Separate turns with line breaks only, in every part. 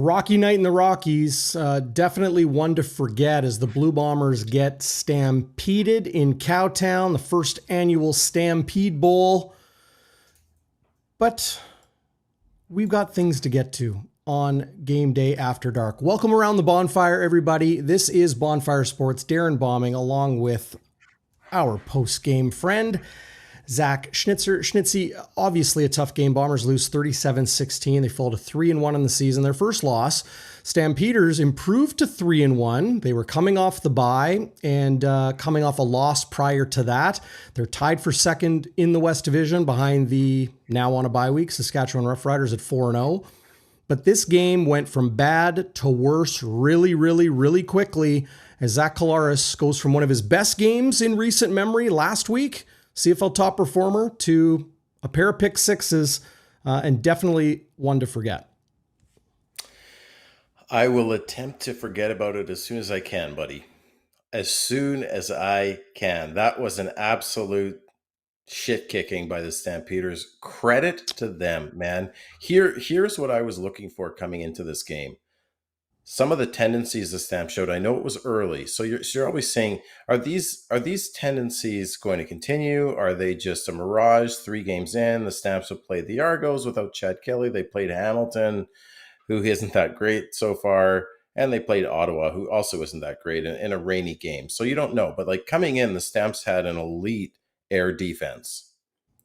rocky night in the Rockies, definitely one to forget as the Blue Bombers get stampeded in Cowtown, the first annual Stampede Bowl. But we've got things to get to on Game Day After Dark. Welcome around the bonfire, everybody. This is Bonfire Sports, Darrin Bauming, along with our post-game friend, Zach Schnitzer. Schnitzy, obviously a tough game. Bombers lose 37-16. They fall to 3-1 in the season. Their first loss. Stampeders improved to 3-1. They were coming off the bye and coming off a loss prior to that. They're tied for second in the West Division behind the now on a bye week Saskatchewan Roughriders at 4-0. But this game went from bad to worse really quickly as Zach COLLAROS goes from one of his best games in recent memory last week, CFL top performer, to a pair of pick sixes, and definitely one to forget.
I will attempt to forget about it as soon as I can, buddy. As soon as I can. That was an absolute shit kicking by the Stampeders. Credit to them, man. Here's what I was looking for coming into this game. Some of the tendencies the Stamp showed, I know it was early, so you're always saying, are these tendencies going to continue? Are they just a mirage? 3 games in, the Stamps have played the Argos without Chad Kelly. They played Hamilton, who isn't that great so far, and they played Ottawa, who also isn't that great in a rainy game. So you don't know, but like coming in, the Stamps had an elite air defense.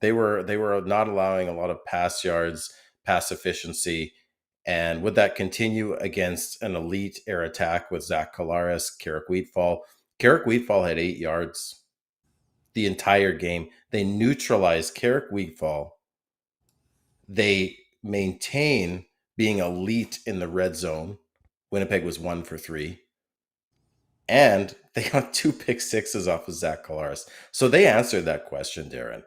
They were not allowing a lot of pass yards, pass efficiency. And would that continue against an elite air attack with Zach COLLAROS, 𝘎𝙥𝙤𝙧𝙨? 𝘎𝙥𝙤𝙧𝙨 had 8 yards the entire game. They neutralized 𝘎𝙤𝙧𝙨. They maintain being elite in the red zone. Winnipeg was 1 for 3. And they got 2 pick sixes off of Zach COLLAROS. So they answered that question, Darrin.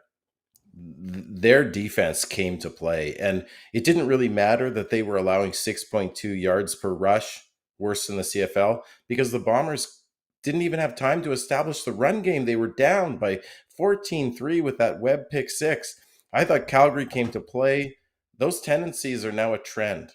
Their defense came to play, and it didn't really matter that they were allowing 6.2 yards per rush, worse than the CFL, because the Bombers didn't even have time to establish the run game. They were down by 14-3 with that Webb pick six. I thought Calgary came to play. Those tendencies are now a trend,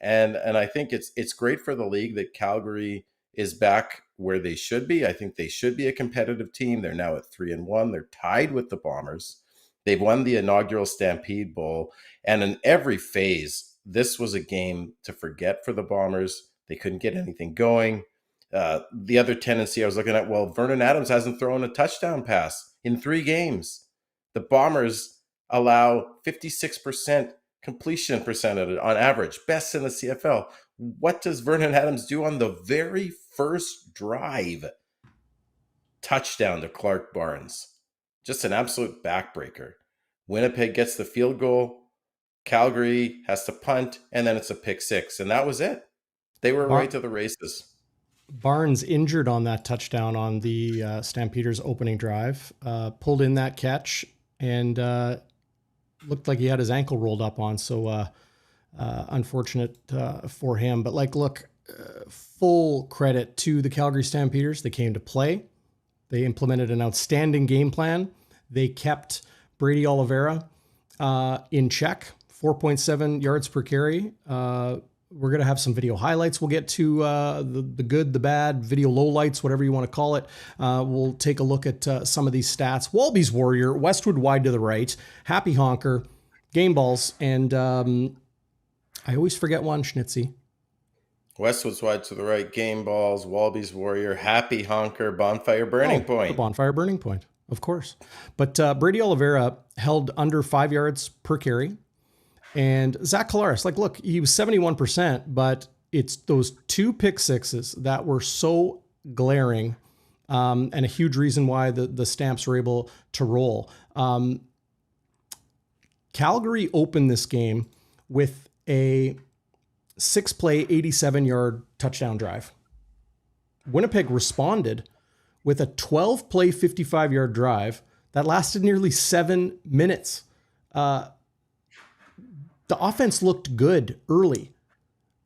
and I think it's great for the league that Calgary is back where they should be. I think they should be a competitive team. They're now at 3-1. They're tied with the Bombers. They've won the inaugural Stampede Bowl, and in every phase, this was a game to forget for the Bombers. They couldn't get anything going. The other tendency I was looking at, well, Vernon Adams hasn't thrown a touchdown pass in 3 games. The Bombers allow 56% completion percentage on average, best in the CFL. What does Vernon Adams do on the very first drive? Touchdown to Clark Barnes. Just an absolute backbreaker. Winnipeg gets the field goal. Calgary has to punt, and then it's a pick six. And that was it. They were right to the races.
Barnes injured on that touchdown on the Stampeders opening drive, pulled in that catch, and looked like he had his ankle rolled up on. So unfortunate for him. But look, full credit to the Calgary Stampeders. They came to play. They implemented an outstanding game plan. They kept Brady Oliveira in check, 4.7 yards per carry. We're going to have some video highlights. We'll get to the good, the bad, video lowlights, whatever you want to call it. We'll take a look at some of these stats. WALBY'S Warrior, Westwood wide to the right, Happy Honker, Game Balls, and I always forget one, Schnitzy.
Westwood's wide to the right, Game Balls, WALBY'S Warrior, Happy Honker, Bonfire Burning Point.
The Bonfire Burning Point, of course. But Brady Oliveira held under 5 yards per carry. And Zach COLLAROS, look, he was 71%, but it's those 2 pick sixes that were so glaring and a huge reason why the Stamps were able to roll. Calgary opened this game with a 6-play, 87-yard touchdown drive. Winnipeg responded with a 12-play, 55-yard drive that lasted nearly 7 minutes. The offense looked good early,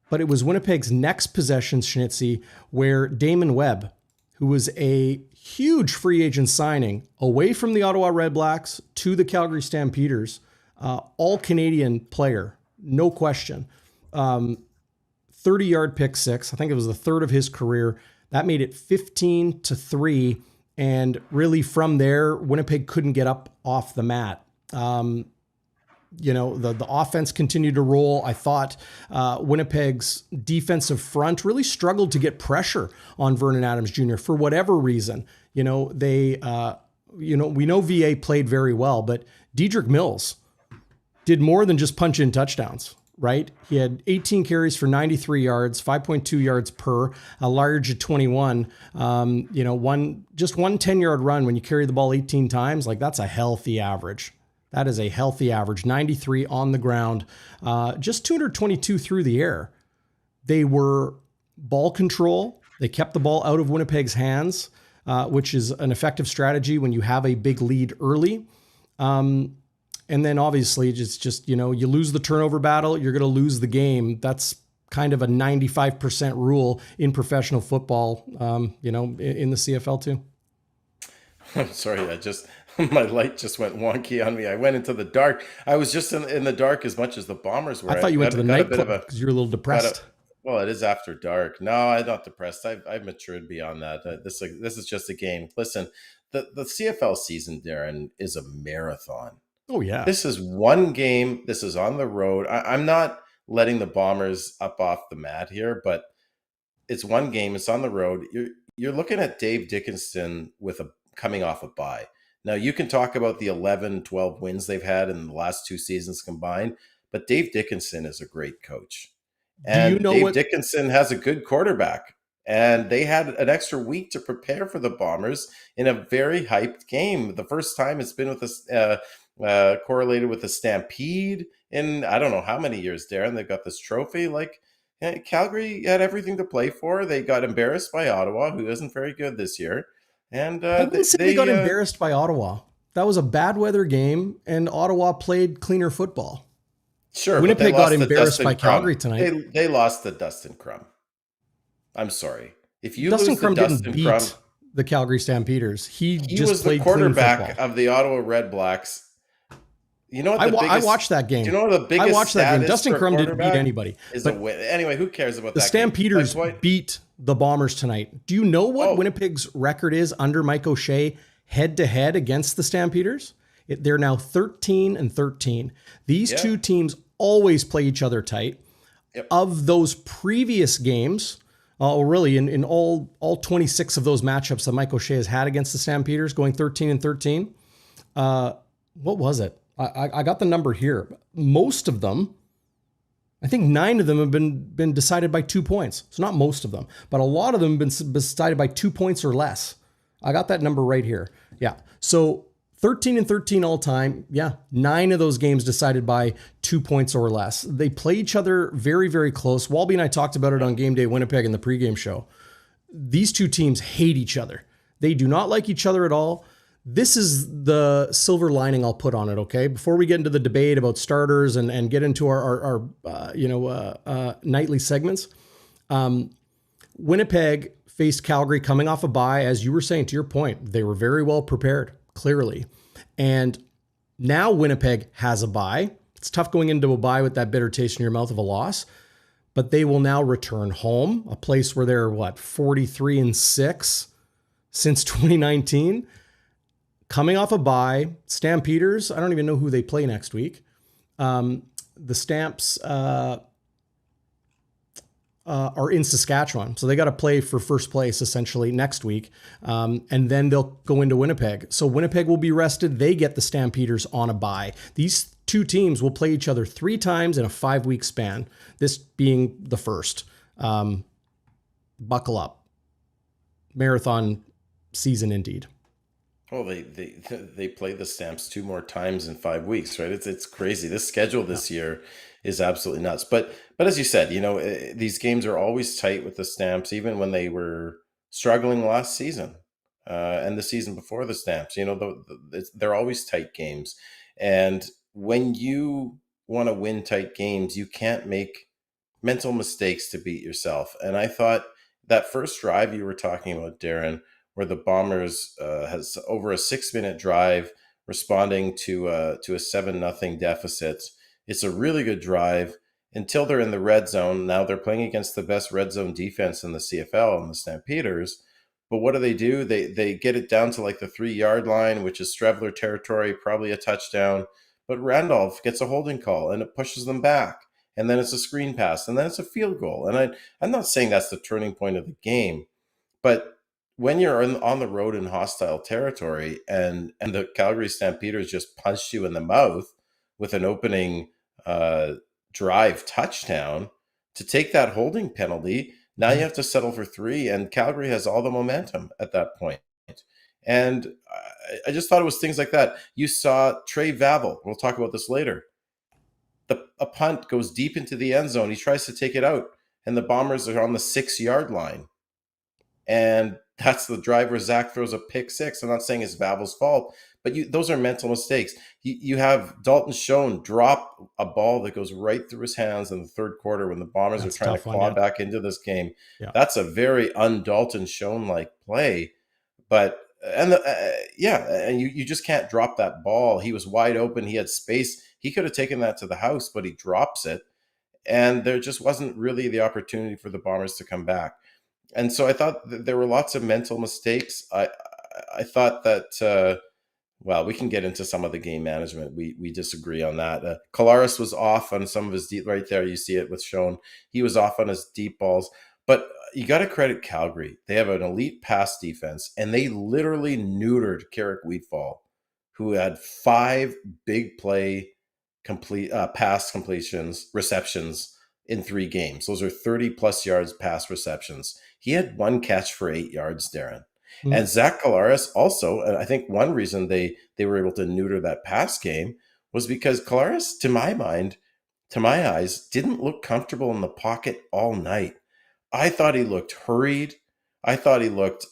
but it was Winnipeg's next possession, Schnitzy, where Damon Webb, who was a huge free agent signing away from the Ottawa Redblacks to the Calgary Stampeders, all-Canadian player, no question, 30-yard pick six. I think it was the third of his career. That made it 15-3. And really from there, Winnipeg couldn't get up off the mat. The offense continued to roll. I thought Winnipeg's defensive front really struggled to get pressure on Vernon Adams Jr. for whatever reason. We know VA played very well, but Dedrick Mills did more than just punch in touchdowns, right? He had 18 carries for 93 yards, 5.2 yards per, a large at 21. One 10-yard run when you carry the ball 18 times, like that's a healthy average. That is a healthy average. 93 on the ground, just 222 through the air. They were ball control. They kept the ball out of Winnipeg's hands, which is an effective strategy when you have a big lead early. And then obviously you lose the turnover battle, you're going to lose the game. That's kind of a 95% rule in professional football, in the CFL too.
I'm sorry, my light just went wonky on me. I went into the dark. I was just in the dark as much as the Bombers were.
I thought you went to the nightclub because you're a little depressed.
Well, it is after dark. No, I'm not depressed. I've matured beyond that. This is just a game. Listen, the CFL season, Darren, is a marathon.
Oh, yeah.
This is one game. This is on the road. I'm not letting the Bombers up off the mat here, but it's one game. It's on the road. You're looking at Dave Dickinson coming off a bye. Now, you can talk about the 11, 12 wins they've had in the last two seasons combined, but Dave Dickinson is a great coach. And Dave Dickinson has a good quarterback. And they had an extra week to prepare for the Bombers in a very hyped game. The first time it's been with us correlated with the Stampede in I don't know how many years, Darren. They've got this trophy. Calgary had everything to play for. They got embarrassed by Ottawa, who isn't very good this year. And
I wouldn't say they got embarrassed by Ottawa. That was a bad weather game, and Ottawa played cleaner football.
Sure,
Winnipeg got embarrassed by Calgary tonight.
They lost to Dustin Crum. I'm sorry. If you
Dustin
lose
Crum
to Dustin
didn't beat
Crum,
the Calgary Stampeders. He just
was
played
the quarterback
clean football.
of the Ottawa Red Blacks. You know what
I watched that game.
Do you know what the biggest
I watched that game. Dustin Crum didn't beat
quarterback
anybody.
Is a win. Anyway, who cares about
The
that
Stampeders
game?
beat the Bombers tonight. Do you know what Winnipeg's record is under Mike 𝘎𝙤 head-to-head against the Stampeders? They're now 13-13. These two teams always play each other tight.
Yep.
Of those previous games, really in all 26 of those matchups that Mike 𝘎𝙤 has had against the Stampeders, going 13-13, what was it? I got the number here. Most of them, I think 9 of them have been decided by 2 points. So not most of them, but a lot of them have been decided by 2 points or less. I got that number right here. Yeah. So 13-13 all time. Yeah. 9 of those games decided by 2 points or less. They play each other very, very close. WALBY and I talked about it on Game Day Winnipeg in the pregame show. These two teams hate each other. They do not like each other at all. This is the silver lining I'll put on it, okay? Before we get into the debate about starters and get into our nightly segments, Winnipeg faced Calgary coming off a bye. As you were saying, to your point, they were very well prepared, clearly. And now Winnipeg has a bye. It's tough going into a bye with that bitter taste in your mouth of a loss, but they will now return home, a place where they're, 43-6 since 2019. Coming off a bye, Stampeders, I don't even know who they play next week. The Stamps are in Saskatchewan, so they got to play for first place essentially next week, and then they'll go into Winnipeg. So Winnipeg will be rested. They get the Stampeders on a bye. These two teams will play each other 3 times in a 5-week span, this being the first. Buckle up. Marathon season indeed.
Well, they play the Stamps 2 more times in 5 weeks, right? It's crazy. This schedule this year is absolutely nuts. But as you said, these games are always tight with the Stamps, even when they were struggling last season and the season before the Stamps. They're always tight games. And when you want to win tight games, you can't make mental mistakes to beat yourself. And I thought that first drive you were talking about, Darren, where the Bombers has over a 6-minute drive responding to a 7-0 deficit. It's a really good drive. until they're in the red zone. Now they're playing against the best red zone defense in the CFL and the Stampeders. But what do? They get it down to like the 3-yard line, which is Strevler territory, probably a touchdown. But Randolph gets a holding call and it pushes them back. And then it's a screen pass and then it's a field goal. And I'm not saying that's the turning point of the game, but when you're on the road in hostile territory and the Calgary Stampeders just punched you in the mouth with an opening drive touchdown, to take that holding penalty, now you have to settle for 3, and Calgary has all the momentum at that point. And I just thought it was things like that. You saw Trey Vavel. We'll talk about this later. A punt goes deep into the end zone. He tries to take it out, and the Bombers are on the 6-yard line. And that's the drive where Zach throws a pick 6. I'm not saying it's Vavel's fault, but those are mental mistakes. You have Dalton Schoen drop a ball that goes right through his hands in the third quarter when the Bombers are trying to claw back into this game. Yeah. That's a very un-Dalton Schoen-like play. But and you just can't drop that ball. He was wide open. He had space. He could have taken that to the house, but he drops it. And there just wasn't really the opportunity for the Bombers to come back. And so I thought that there were lots of mental mistakes. I thought that, we can get into some of the game management. We disagree on that. COLLAROS was off on some of his deep, right there. You see it with Schoen. He was off on his deep balls. But you got to credit Calgary. They have an elite pass defense, and they literally neutered Carrick Wheatfall, who had 5 big play pass receptions in 3 games. Those are 30-plus yards pass receptions. He had 1 catch for 8 yards, Darren. Mm-hmm. And Zach COLLAROS also, and I think one reason they were able to neuter that pass game was because COLLAROS, to my eyes, didn't look comfortable in the pocket all night. I thought he looked hurried. I thought he looked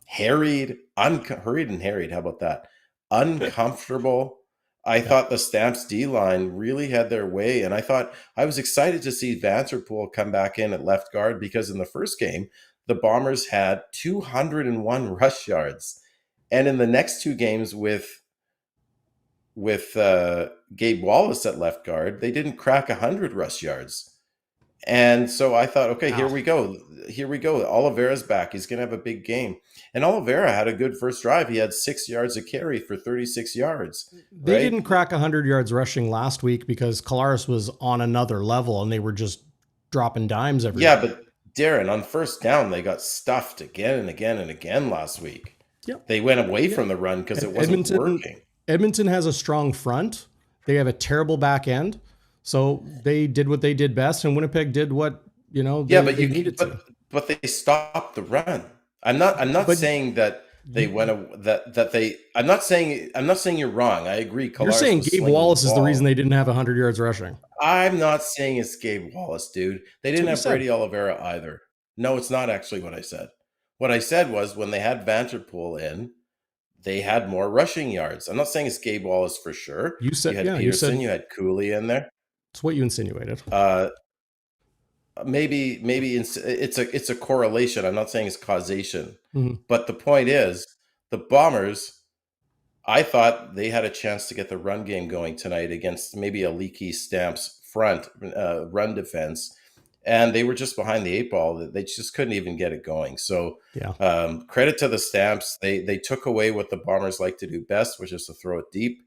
harried. Hurried and harried, how about that? Uncomfortable. I thought the Stamps D-line really had their way, and I was excited to see Vanterpool come back in at left guard, because in the first game, the Bombers had 201 rush yards. And in the next 2 games with Gabe Wallace at left guard, they didn't crack 100 rush yards. And so I thought, okay, Here we go. Oliveira's back. He's going to have a big game. And Oliveira had a good first drive. He had 6 yards a carry for 36 yards.
They didn't crack 100 yards rushing last week because COLLAROS was on another level and they were just dropping dimes every day.
But Darren, on first down, they got stuffed again and again and again last week. Yep. They went away from the run because it wasn't working.
Edmonton has a strong front. They have a terrible back end. So they did what they did best, and Winnipeg did what they needed to.
But they stopped the run. I'm not saying that they I'm not saying you're wrong. I agree.
You're saying Gabe Wallace is the reason they didn't have 100 yards rushing.
I'm not saying it's Gabe Wallace, dude. They didn't have Brady Oliveira either. No, it's not actually what I said. What I said was when they had Vanterpool in, they had more rushing yards. I'm not saying it's Gabe Wallace for sure.
You said
you had Peterson, you had Cooley in there.
It's what you insinuated.
Maybe it's a correlation. I'm not saying it's causation. Mm-hmm. But the point is, the Bombers, I thought they had a chance to get the run game going tonight against maybe a leaky Stamps front run defense, and they were just behind the 8 ball. They just couldn't even get it going. So credit to the Stamps. They took away what the Bombers like to do best, which is to throw it deep.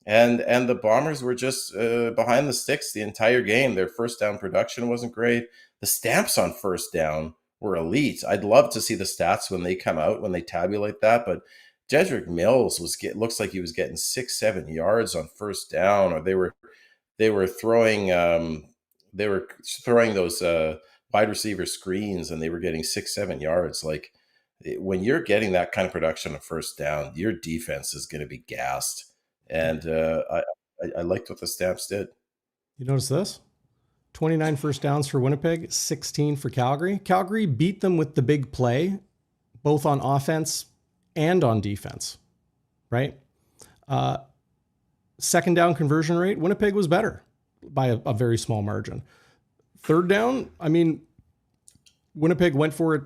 And the Bombers were just behind the sticks the entire game. Their first down production wasn't great. The Stamps on first down were elite. I'd love to see the stats when they come out, when they tabulate that. But Jedrick Mills looks like he was getting 6-7 yards on first down, or they were throwing those wide receiver screens, and they were getting 6-7 yards. Like, when you're getting that kind of production on first down, your defense is going to be gassed. And I liked what the Stamps did.
You notice this? 29 first downs for Winnipeg, 16 for Calgary. Calgary beat them with the big play, both on offense and on defense, right? Second down conversion rate, Winnipeg was better by a very small margin. Third down, Winnipeg went for it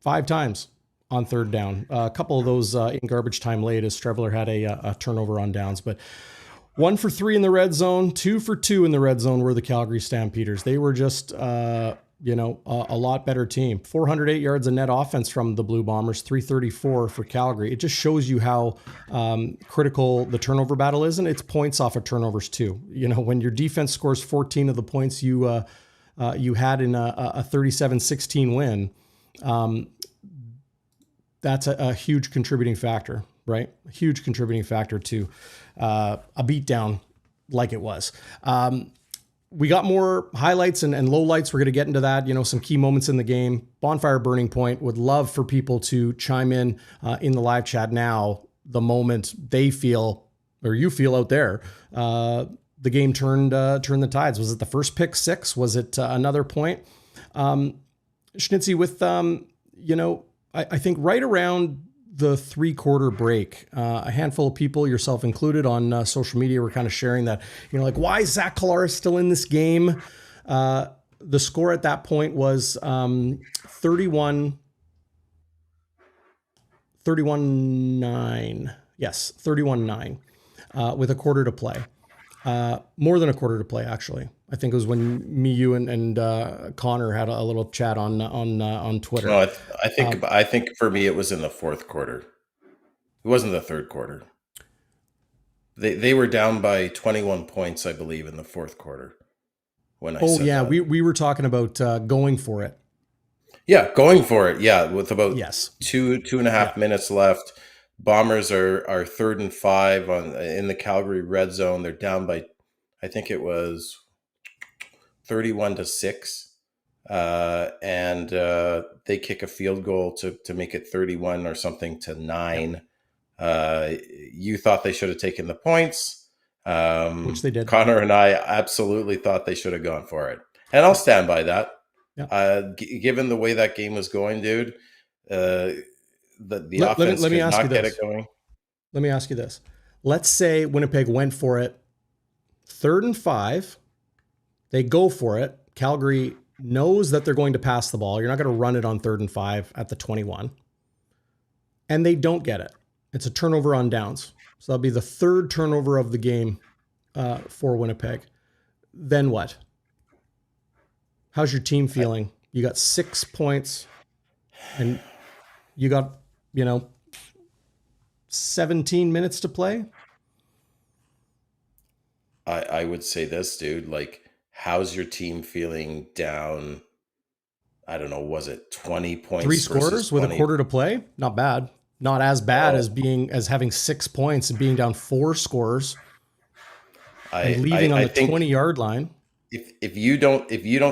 5 times. On third down, a couple of those in garbage time late as Strevler had a turnover on downs. But 1 for 3 in the red zone, 2 for 2 in the red zone were the Calgary Stampeders. They were just, a lot better team. 408 yards of net offense from the Blue Bombers, 334 for Calgary. It just shows you how critical the turnover battle is, and it's points off of turnovers too. You know, when your defense scores 14 of the points you had in a 37-16 win, that's a huge contributing factor, right? A huge contributing factor to a beatdown like it was. We got more highlights and lowlights. We're going to get into that, some key moments in the game. Bonfire Burning Point would love for people to chime in the live chat now, the moment they feel, or you feel out there, the game turned the tides. Was it the first pick six? Was it another point? Schnitzy, with, I think right around the 3-quarter break, a handful of people, yourself included, on social media were kind of sharing that, why is Zach Schnitzer still in this game? The score at that point was 31-9. Yes, 31-9 with a quarter to play. More than a quarter to play, actually. I think it was when me, you, and Connor had a little chat on Twitter.
No, I think for me it was in the fourth quarter. It wasn't the third quarter. They were down by 21 points, I believe, in the fourth quarter.
We were talking about going for it.
Yeah, going for it. Yeah, with about two and a half minutes left. Bombers are 3rd and 5 in the Calgary red zone. They're down by, I think it was 31-6. And they kick a field goal to make it 31 or something to 9. You thought they should have taken the points,
which they did.
Connor and I absolutely thought they should have gone for it, and I'll stand by that. Given the way that game was going, dude, the offense could not get it going.
Let me ask you this: let's say Winnipeg went for it, 3rd and 5. They go for it. Calgary knows that they're going to pass the ball. You're not going to run it on 3rd and 5 at the 21. And they don't get it. It's a turnover on downs. So that'll be the 3rd turnover of the game for Winnipeg. Then what? How's your team feeling? You got 6 points and you got, 17 minutes to play.
I would say this, dude, how's your team feeling down? I don't know. Was it 20 points?
3 scorers with a quarter to play? Not bad. Not as bad as having 6 points and being down 4 scorers and leaving on the 20-yard line.
If you don't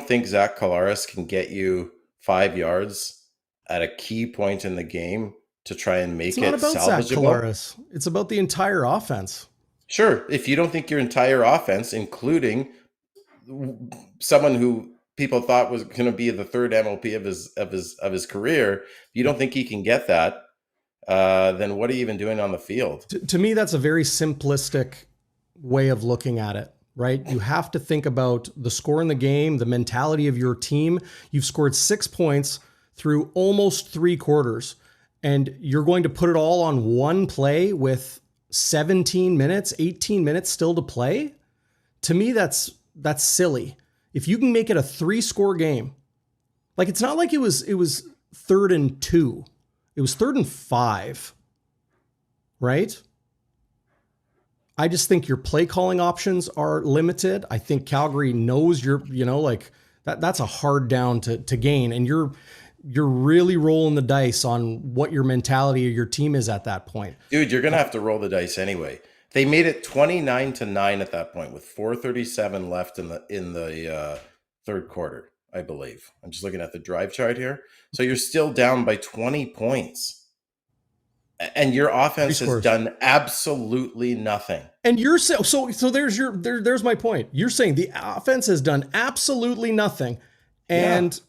think Zach Schnitzer can get you 5 yards at a key point in the game to try and make it salvageable,
it's not about Zach Schnitzer. It's about the entire offense.
Sure. If you don't think your entire offense, including someone who people thought was going to be the 3rd MLP of his career, if you don't think he can get that, then what are you even doing on the field?
To me, that's a very simplistic way of looking at it, right? You have to think about the score in the game, the mentality of your team. You've scored 6 points through almost 3 quarters, and you're going to put it all on one play with 17 minutes, 18 minutes still to play. To me, that's silly. If you can make it a 3-score game, it's not like it was 3rd and 2. It was 3rd and 5, right? I just think your play calling options are limited. I think Calgary knows that's a hard down to gain, and you're really rolling the dice on what your mentality of your team is at that point.
Dude, you're going to have to roll the dice anyway. They made it 29-9 at that point with 4:37 left in the 3rd quarter, I believe. I'm just looking at the drive chart here. So you're still down by 20 points. And your offense has done absolutely nothing.
And you're so there's my point. You're saying the offense has done absolutely nothing. And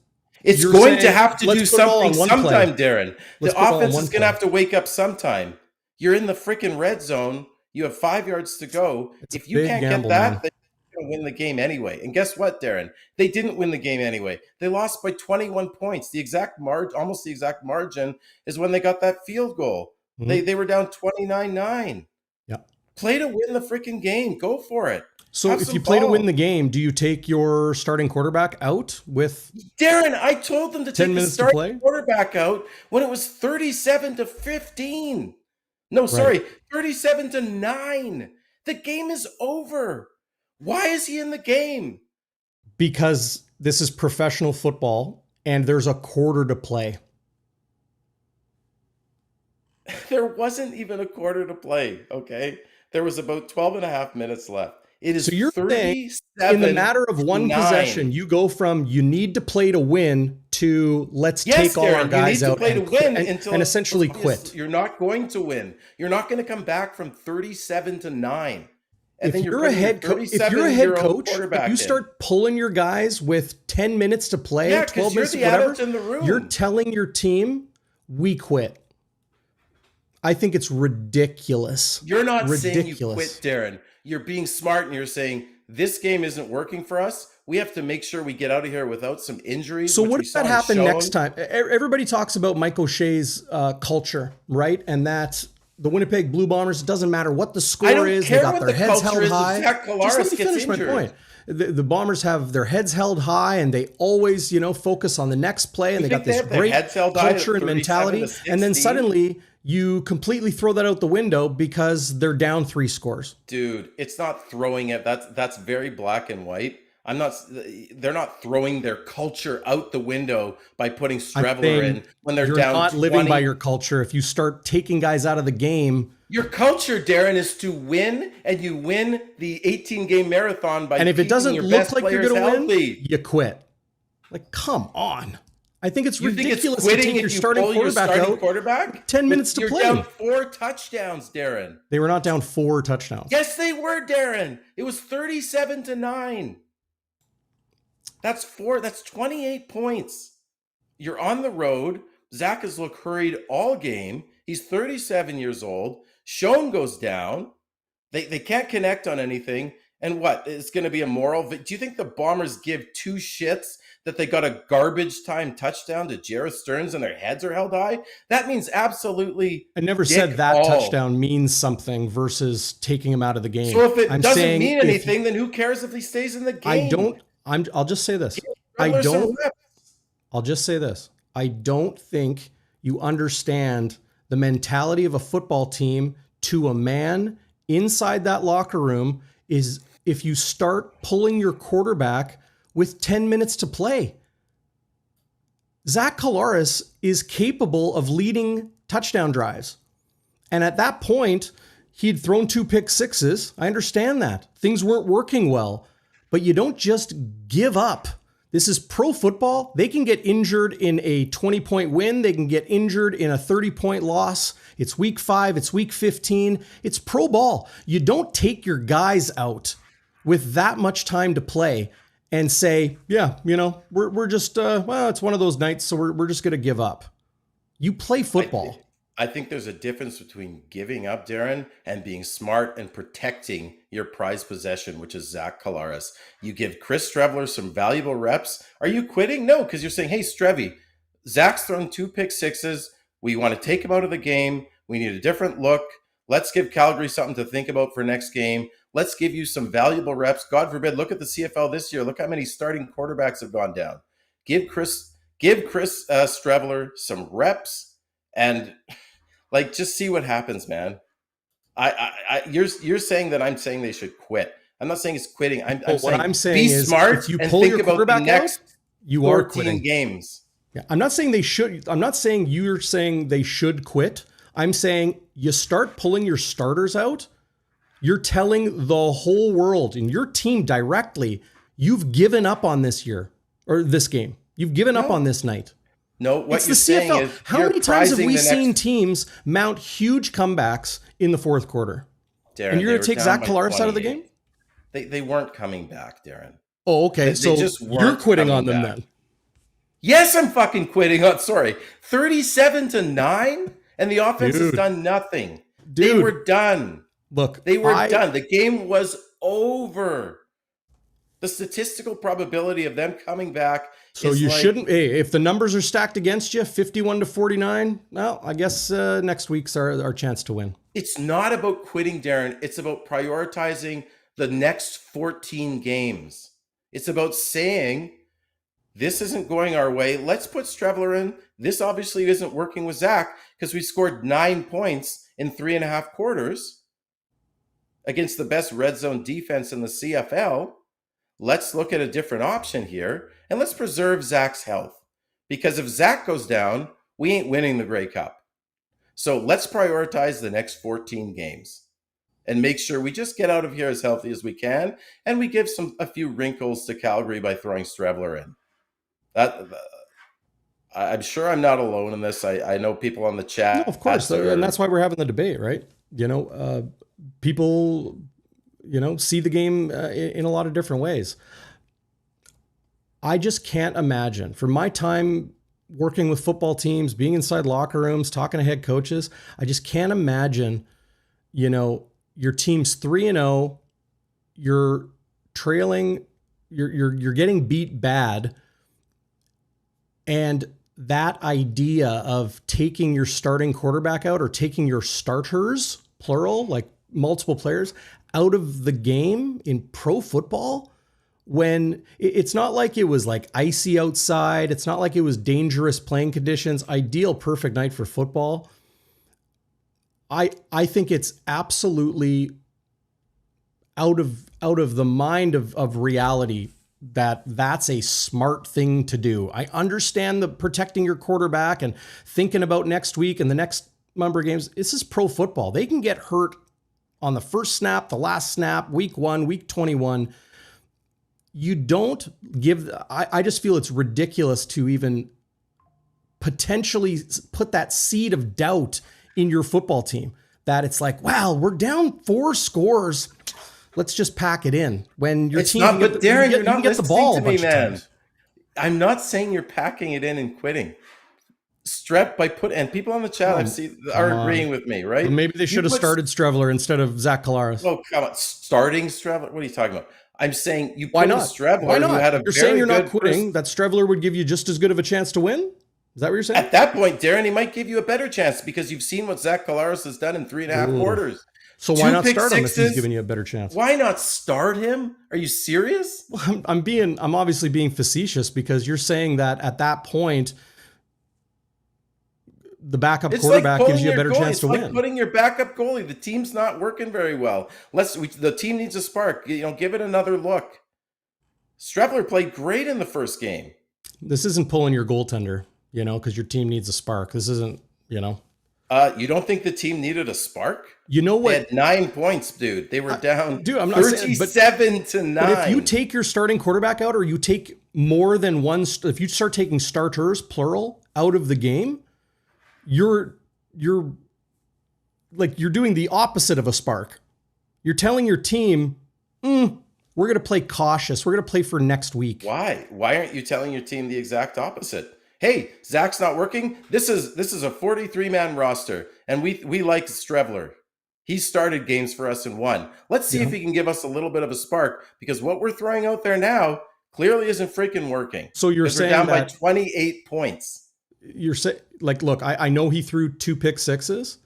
it's going to have to do something sometime, Darren. The offense is going to have to wake up sometime. You're in the freaking red zone. You have 5 yards to go. If you can't get that, then you're going to win the game anyway. And guess what, Darren? They didn't win the game anyway. They lost by 21 points. Almost the exact margin is when they got that field goal. Mm-hmm. They were down 29-9.
Yeah.
Play to win the freaking game. Go for it.
So
Have
if you
some
play to win
balls.
the game, do you take your starting quarterback out with
Darrin, I told them to
10
take the
minutes to
starting
play?
quarterback out when it was 37-15. No,
Right.
sorry, 37-9. The game is over. Why is he in the game?
Because this is professional football and there's a quarter to play.
There wasn't even a quarter to play, okay? There was about 12 and a half minutes left. It is
So you're saying
37
in the matter of one
9.
possession, you go from you need to play to win to let's
Yes,
take all our
Darrin,
guys
you need
out
to play to
and,
win
and,
until
and
it's
essentially
obvious
quit.
you're not going to win. You're not going to come back from 37-9. And
If
then you're
you're a
putting your
head coach, if you're a
37-year-old
head coach,
quarterback
and you
in.
start pulling your guys with 10 minutes to play,
Yeah,
12
because you're
minutes,
the
whatever,
adult in the room.
you're telling your team, we quit. I think it's ridiculous.
You're not saying you
Ridiculous.
quit, Darrin. You're being smart and you're saying, this game isn't working for us. We have to make sure we get out of here without some injuries.
So
which
what
we
if
saw
that
in
happened
Schoen.
next time? Everybody talks about Mike O'Shea's culture, right? And that the Winnipeg Blue Bombers, it doesn't matter what the score
I don't
is,
care
they got
what
their
the
heads
culture
held
is if
high.
Zach
Just let
COLLAROS
me
gets
finish my
injured.
point. The Bombers have their heads held high and they always, focus on the next play and
You
they got
think they
this
have their
great
heads held high at
culture and mentality.
37-16?
And then suddenly you completely throw that out the window because they're down 3 scores.
Dude, it's not throwing it. That's very black and white. They're not throwing their culture out the window by putting Streveler in when they're
You're
down
not
20.
living by your culture. If you start taking guys out of the game,
Your culture, Darrin, is to win, and you win the 18-game marathon by
and if it
keeping
doesn't
your
look
best
like you're
players
going to win,
healthy.
you quit. Like, come on. I think it's
You think it's
ridiculous to
quitting
take your
if you
starting
pull your
quarterback
starting
out.
quarterback?
10 minutes to
You're
play.
down 4 touchdowns, Darrin.
They were not down 4 touchdowns.
Yes, they were, Darrin. It was 37-9. That's 28 points. You're on the road. Zach has looked hurried all game. He's 37 years old. Schoen goes down. They can't connect on anything. And what? It's going to be a moral. Do you think the Bombers give 2 shits that they got a garbage time touchdown to 𝘎𝙤𝙤𝙧𝙯 and their heads are held high? That means absolutely.
I never said that touchdown means something versus taking him out of the game.
So if it
I'm
doesn't
saying
mean anything, then who cares if he stays in the game?
I'll just say this. I'll just say this. I don't think you understand the mentality of a football team to a man inside that locker room is if you start pulling your quarterback with 10 minutes to play. Zach COLLAROS is capable of leading touchdown drives. And at that point, he'd thrown 2 pick sixes. I understand that. Things weren't working well. But you don't just give up. This is pro football. They can get injured in a 20-point win. They can get injured in a 30-point loss. It's week 5. It's week 15. It's pro ball. You don't take your guys out with that much time to play and say, yeah, we're just, it's one of those nights, so we're just going to give up. You play football.
I think there's a difference between giving up, Darrin, and being smart and protecting your prized possession, which is Zach COLLAROS. You give Chris Streveler some valuable reps. Are you quitting? No, because you're saying, hey, Strevy, Zach's thrown 2 pick sixes. We want to take him out of the game. We need a different look. Let's give Calgary something to think about for next game. Let's give you some valuable reps. God forbid, look at the CFL this year. Look how many starting quarterbacks have gone down. Give Chris Streveler some reps and just see what happens, man. You're saying that I'm saying they should quit. I'm not saying it's quitting. I'm saying be smart
if you
and
pull
think
your
about the
quarterback
next
out, you are
14
quitting.
games.
Yeah, I'm not saying they should. I'm not saying you're saying they should quit. I'm saying you start pulling your starters out. You're telling the whole world and your team directly, you've given up on this year or this game. You've given up on this night.
No, what
it's
you're
the
saying
CFL.
is
How many times have we seen teams mount huge comebacks in the fourth quarter?
Darrin,
and you're going to take Zach COLLAROS out of the game?
They weren't coming back, Darrin.
Oh, okay. So you're quitting on them then.
Yes, I'm fucking quitting on. Sorry. 37-9 and the offense has done nothing. They were done.
Look,
they were done. The game was over. The statistical probability of them coming back
So
is
you
like,
shouldn't. Hey, if the numbers are stacked against you, 51-49. Well, I guess next week's our chance to win.
it's not about quitting, Darren. It's about prioritizing the next 14 games. It's about saying, this isn't going our way. Let's put Streveler in. This obviously isn't working with Zach because we scored 9 points in 3.5 quarters against the best red zone defense in the CFL. Let's look at a different option here, and let's preserve Zach's health. Because if Zach goes down, we ain't winning the Grey Cup. So let's prioritize the next 14 games and make sure we just get out of here as healthy as we can, and we give a few wrinkles to Calgary by throwing Streveler in. I'm sure I'm not alone in this. I know people on the chat.
No, of course, and that's why we're having the debate, right? People, see the game in a lot of different ways. I just can't imagine, from my time working with football teams, being inside locker rooms, talking to head coaches, I just can't imagine, your team's 3-0, you're trailing, you're getting beat bad, and that idea of taking your starting quarterback out or taking your starters, plural, like multiple players, out of the game in pro football, when it's not like it was like icy outside, it's not like it was dangerous playing conditions, ideal, perfect night for football. I think it's absolutely out of the mind of reality that's a smart thing to do. I understand the protecting your quarterback and thinking about next week and the next number of games. This is pro football. They can get hurt on the first snap, the last snap, week 1, week 21. You don't give, I just feel it's ridiculous to even potentially put that seed of doubt in your football team that it's like, wow, we're down 4 scores. Let's just pack it in. When your team,
not, but Darren, you're not
get the ball a bunch of times.
I'm not saying you're packing it in and quitting. And people on the chat I've seen are agreeing with me, right?
Well, maybe they should have started Streveler instead of Zach COLLAROS.
Oh, come on. Starting Streveler? What are you talking about? I'm saying you
put
Streveler.
Why not?
Who had a
you're saying you're not quitting, that Streveler would give you just as good of a chance to win? Is that what you're saying?
At that point, Darren, he might give you a better chance because you've seen what Zach COLLAROS has done in 3.5 quarters.
So why not start him if he's giving you a better chance?
Why not start him? Are you serious?
Well, I'm obviously being facetious because you're saying that at that point, the backup quarterback gives you a better chance to win.
It's like putting your backup goalie. The team's not working very well. The team needs a spark. Give it another look. Streveler played great in the first game.
This isn't pulling your goaltender, because your team needs a spark. This isn't,
You don't think the team needed a spark?
You know what?
They had 9 points, dude. They were down
I'm not
37-9.
But if you take your starting quarterback out, or you take more than one, if you start taking starters, plural, out of the game, you're doing the opposite of a spark. You're telling your team, we're going to play cautious. We're going to play for next week.
Why? Why aren't you telling your team the exact opposite? Hey, Zach's not working. This is a 43-man roster, and we like Streveler. He started games for us and won. Let's see if he can give us a little bit of a spark, because what we're throwing out there now clearly isn't freaking working.
So you're saying
we're down by 28 points.
You're saying, look, I know he threw 2 pick sixes,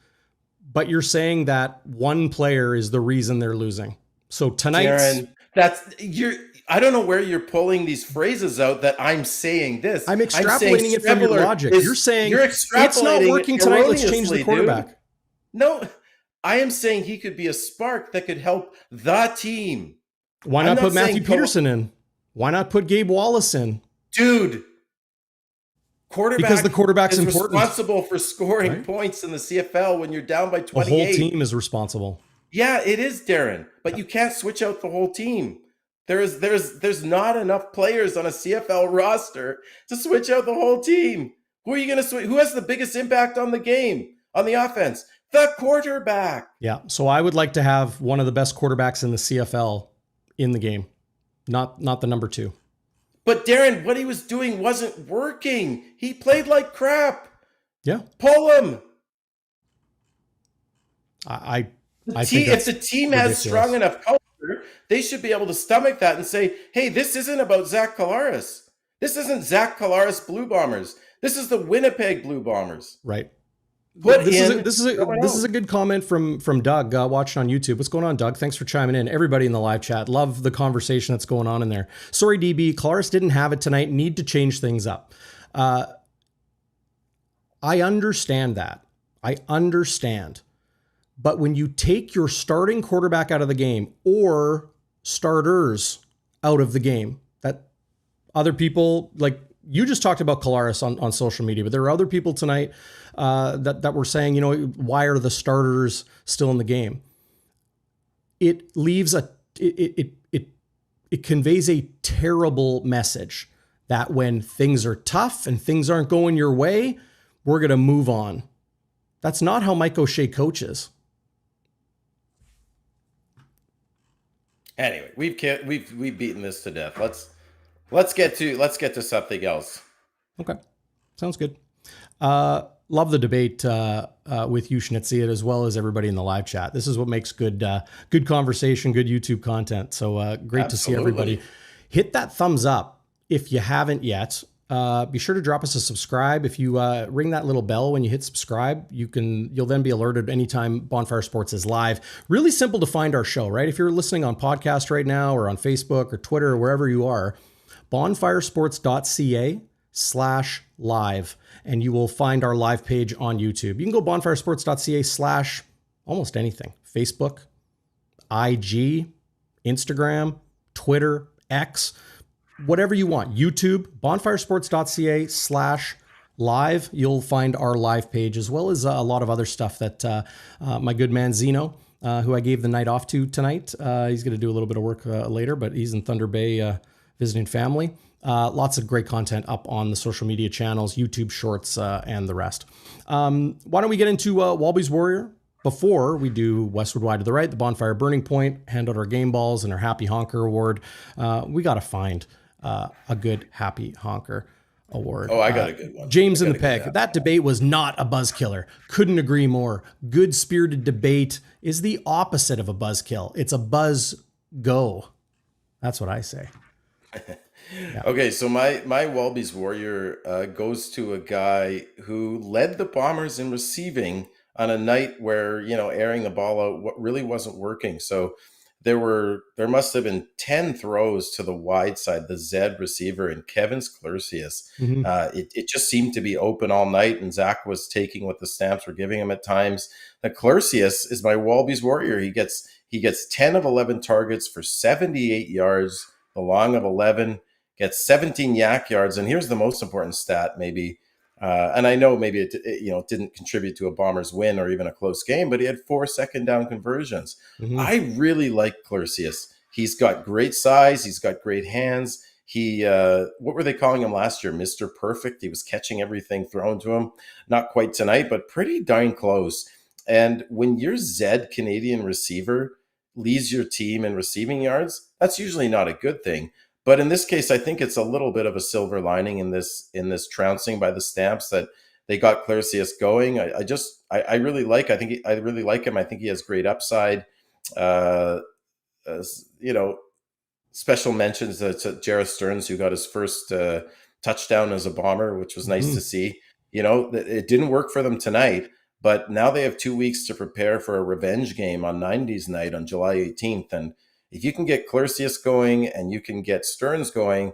but you're saying that one player is the reason they're losing. So tonight's...
Darren, I don't know where you're pulling these phrases out that I'm saying this.
I'm extrapolating it from your logic. You're saying it's not working tonight. Let's change the quarterback.
Dude. No, I am saying he could be a spark that could help the team.
Why not put Matthew Peterson in? Why not put Gabe Wallace in?
Dude,
because the quarterback's
is
important.
Responsible for scoring points in the CFL when you're down by 28.
The whole team is responsible.
Yeah, it is, Darren. But you can't switch out the whole team. There's not enough players on a CFL roster to switch out the whole team. Who are you going to switch? Who has the biggest impact on the game, on the offense? The quarterback.
Yeah. So I would like to have one of the best quarterbacks in the CFL in the game, not the number 2.
But Darren, what he was doing wasn't working. He played like crap.
Yeah.
Pull him.
I
think if the team has strong enough culture receiver, they should be able to stomach that and say, hey, this isn't about Zach COLLAROS. This isn't Zach COLLAROS Blue Bombers. This is the Winnipeg Blue Bombers.
Right.
This
is a good comment from Doug watching on YouTube. What's going on, Doug? Thanks for chiming in. Everybody in the live chat, love the conversation that's going on in there. Sorry, DB, COLLAROS didn't have it tonight. Need to change things up. I understand that. I understand. But when you take your starting quarterback out of the game or starters out of the game, that other people, like you just talked about COLLAROS on social media, but there are other people tonight that were saying, you know, why are the starters still in the game? It leaves it conveys a terrible message that when things are tough and things aren't going your way, we're going to move on. That's not how Mike O'Shea coaches.
Anyway, we've beaten this to death. Let's get to something else.
Okay, sounds good. Love the debate with you, Schnitzy, as well as everybody in the live chat. This is what makes good conversation, good YouTube content. So great
Absolutely.
To see everybody. Hit that thumbs up if you haven't yet. Be sure to drop us a subscribe. If you ring that little bell when you hit subscribe, you'll then be alerted anytime Bonfire Sports is live. Really simple to find our show, right? If you're listening on podcast right now or on Facebook or Twitter or wherever you are, BonfireSports.ca/live, and you will find our live page on YouTube. You can go BonfireSports.ca/ almost anything. Facebook, IG, Instagram, Twitter, X, whatever you want. YouTube, BonfireSports.ca/live. You'll find our live page as well as a lot of other stuff that my good man Zeno, who I gave the night off to tonight. He's going to do a little bit of work later, but he's in Thunder Bay visiting family. Lots of great content up on the social media channels, YouTube Shorts, and the rest. Why don't we get into WALBY'S Warrior? Before we do Westwood Wide to the Right, the Bonfire Burning Point, hand out our game balls and our Happy Honker Award, we got to find a good Happy Honker Award.
Oh, I got a good one.
James in the Peg. That debate was not a buzzkiller. Couldn't agree more. Good-spirited debate is the opposite of a buzzkill. It's a buzz go. That's what I say.
Yeah. Okay, so my WALBY'S Warrior goes to a guy who led the Bombers in receiving on a night where, you know, airing the ball out really wasn't working. So there must have been 10 throws to the wide side, the Z receiver, and Kevin's _. It just seemed to be open all night, and Zach was taking what the Stamps were giving him at times. The _, is my WALBY'S Warrior. He gets 10 of 11 targets for 78 yards, the long of 11, gets 17 yak yards, and here's the most important stat, maybe. And I know maybe it didn't contribute to a Bombers win or even a close game, but he had 4 second down conversions. I really like _. He's got great size. He's got great hands. He, what were they calling him last year? Mr. Perfect. He was catching everything thrown to him. Not quite tonight, but pretty darn close. And when your Z Canadian receiver leads your team in receiving yards, that's usually not a good thing. But in this case, I think it's a little bit of a silver lining in this trouncing by the Stamps that they got _. going. I really like. I really like him. I think he has great upside. Special mentions to 𝘎𝙥𝙤𝙧𝙯, who got his first touchdown as a Bomber, which was nice to see. You know, it didn't work for them tonight, but now they have 2 weeks to prepare for a revenge game on 90s night on July 18th, and if you can get __ going and you can get Stearns going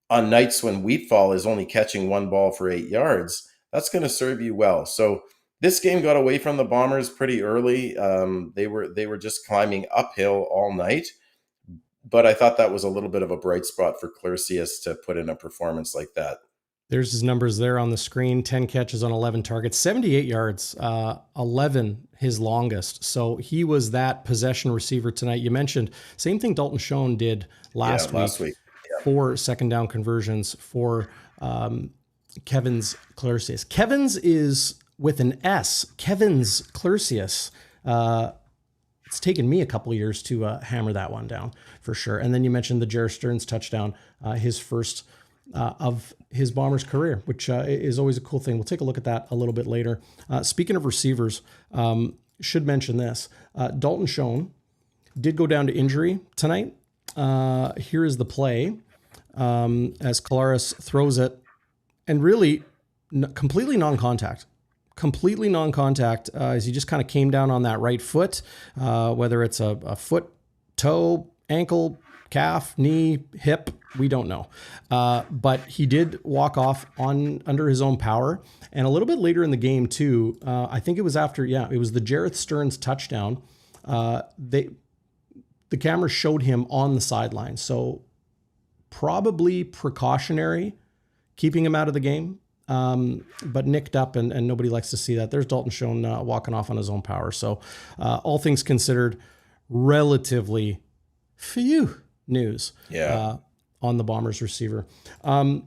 on nights when Wheatfall is only catching one ball for 8 yards, that's going to serve you well. So this game got away from the Bombers pretty early. They were just climbing uphill all night, but I thought that was a little bit of a bright spot for __ to put in a performance like that.
There's his numbers there on the screen. 10 catches on 11 targets, 78 yards, 11 his longest. So he was that possession receiver tonight. You mentioned same thing Dalton Schoen did last week. Yeah. 4 second down conversions for Kevin's _. Kevin's is with an S. Kevin's _. It's taken me a couple of years to hammer that one down for sure. And then you mentioned the 𝘎𝙤𝙧𝙯 Stearns touchdown, his first of his Bombers career, which is always a cool thing. We'll take a look at that a little bit later. Speaking of receivers, should mention this. Dalton Schoen did go down to injury tonight. Here is the play as COLLAROS throws it, and really completely non-contact. Completely non-contact as he just kind of came down on that right foot, whether it's a foot, toe, ankle, calf, knee, hip, we don't know. But he did walk off under his own power. And a little bit later in the game too, I think it was after, it was the 𝘎𝙤𝙧𝙚𝙧𝙯 touchdown. The camera showed him on the sideline. So probably precautionary, keeping him out of the game. But nicked up, and nobody likes to see that. There's Dalton Schoen walking off on his own power. So all things considered, relatively few news on the Bombers receiver. I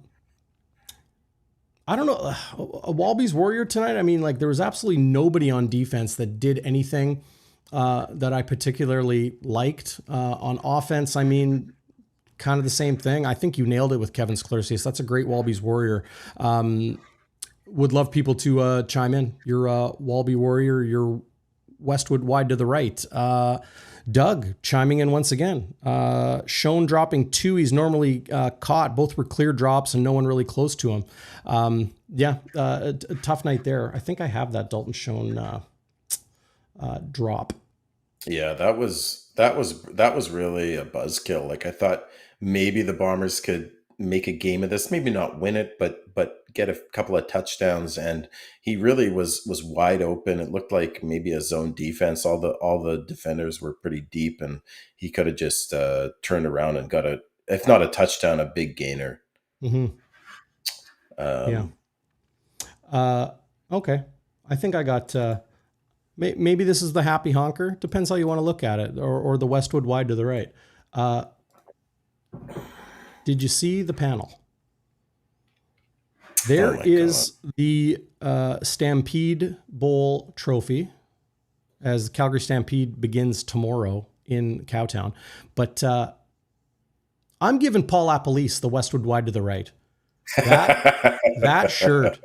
don't know, a WALBY'S Warrior tonight. I mean, like, there was absolutely nobody on defense that did anything that I particularly liked. On offense, I mean, kind of the same thing. I think you nailed it with Kevin Sklercius. That's a great WALBY'S Warrior. Would love people to chime in. Your WALBY Warrior, your Westwood wide to the right. Doug chiming in once again. Schoen dropping 2. He's normally caught. Both were clear drops and no one really close to him. A tough night there. I think I have that Dalton Schoen drop.
Yeah, that was really a buzzkill. Like, I thought maybe the Bombers could make a game of this, maybe not win it, but get a couple of touchdowns. And he really was wide open. It looked like maybe a zone defense. All the defenders were pretty deep, and he could have just turned around and got if not a touchdown, a big gainer.
Mm-hmm. Okay. I think I got, maybe this is the happy honker. Depends how you want to look at it, or the Westwood wide to the right. Did you see the panel? There is the Stampede Bowl trophy, as Calgary Stampede begins tomorrow in Cowtown. But I'm giving Paul Lapalisse the Westwood wide to the right. That shirt.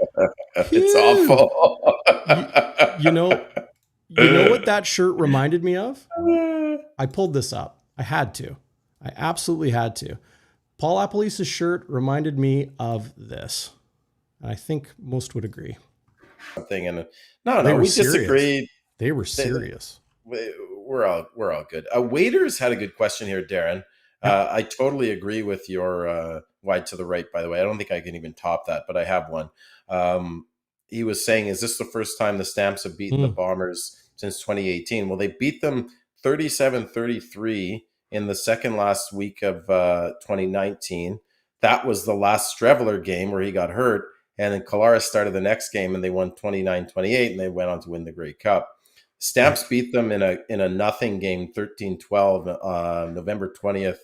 It's awful.
You know what that shirt reminded me of? I pulled this up. I had to. I absolutely had to. Paul Lapalisse's shirt reminded me of this. And I think most would agree.
And no, we disagreed.
They were serious.
We're all good. Waiters had a good question here, Darren. I totally agree with your wide to the right, by the way. I don't think I can even top that, but I have one. He was saying, is this the first time the Stamps have beaten the Bombers since 2018? Well, they beat them 37-33 in the second last week of 2019. That was the last Streveler game where he got hurt. And then COLLAROS started the next game and they won 29-28, and they went on to win the Grey Cup. Stamps beat them in a nothing game, 13-12, November 20th,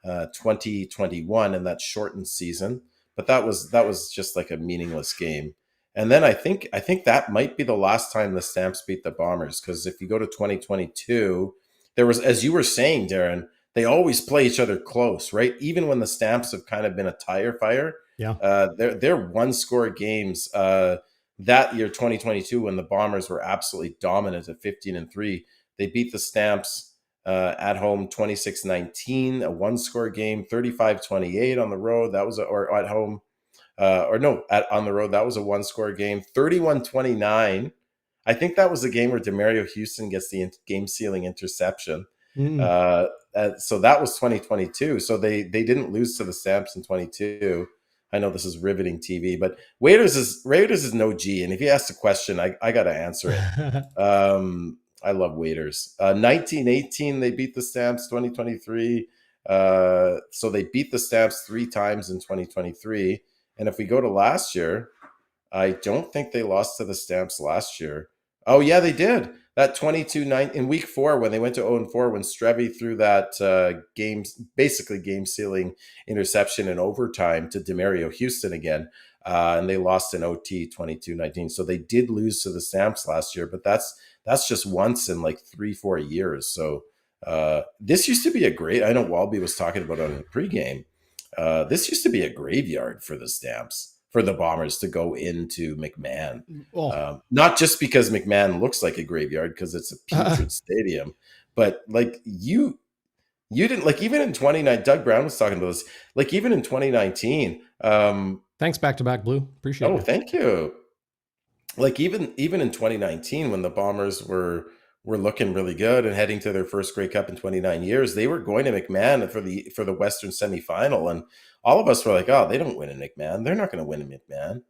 2021, in that shortened season. But that was just like a meaningless game. And then I think that might be the last time the Stamps beat the Bombers, because if you go to 2022, there was, as you were saying, Darren, they always play each other close, right? Even when the Stamps have kind of been a tire fire. Yeah. They're one-score games. That year, 2022, when the Bombers were absolutely dominant at 15-3, they beat the Stamps at home 26-19, a one-score game, 35-28 on the road. That was at home. On the road, that was a one-score game, 31-29. I think that was the game where DeMario Houston gets the game-sealing interception. So that was 2022. So they didn't lose to the Stamps in 22. I know this is riveting TV, but Raiders is no G. And if you ask a question, I got to answer it. I love Waiters. 1918, they beat the Stamps. 2023. So they beat the Stamps 3 times in 2023. And if we go to last year, I don't think they lost to the Stamps last year. Oh, yeah, they did. That 22-9 in week 4 when they went to 0-4, when Strevy threw that basically game-sealing interception in overtime to DeMario Houston again. And they lost in OT 22-19. So they did lose to the Stamps last year, but that's just once in like 3-4 years. So this used to be I know Walby was talking about it on the pregame. This used to be a graveyard for the Stamps, for the Bombers to go into McMahon. Not just because McMahon looks like a graveyard, because it's a putrid stadium, but like you didn't like even in 29. Doug Brown was talking about this. Like even in 2019.
Thanks, back to back, Blue. Appreciate
Oh,
you.
thank you. Like even in 2019, when the Bombers were looking really good and heading to their first Grey Cup in 29 years, they were going to McMahon for the Western semifinal, and all of us were like, "Oh, they don't win in McMahon. They're not going to win in McMahon."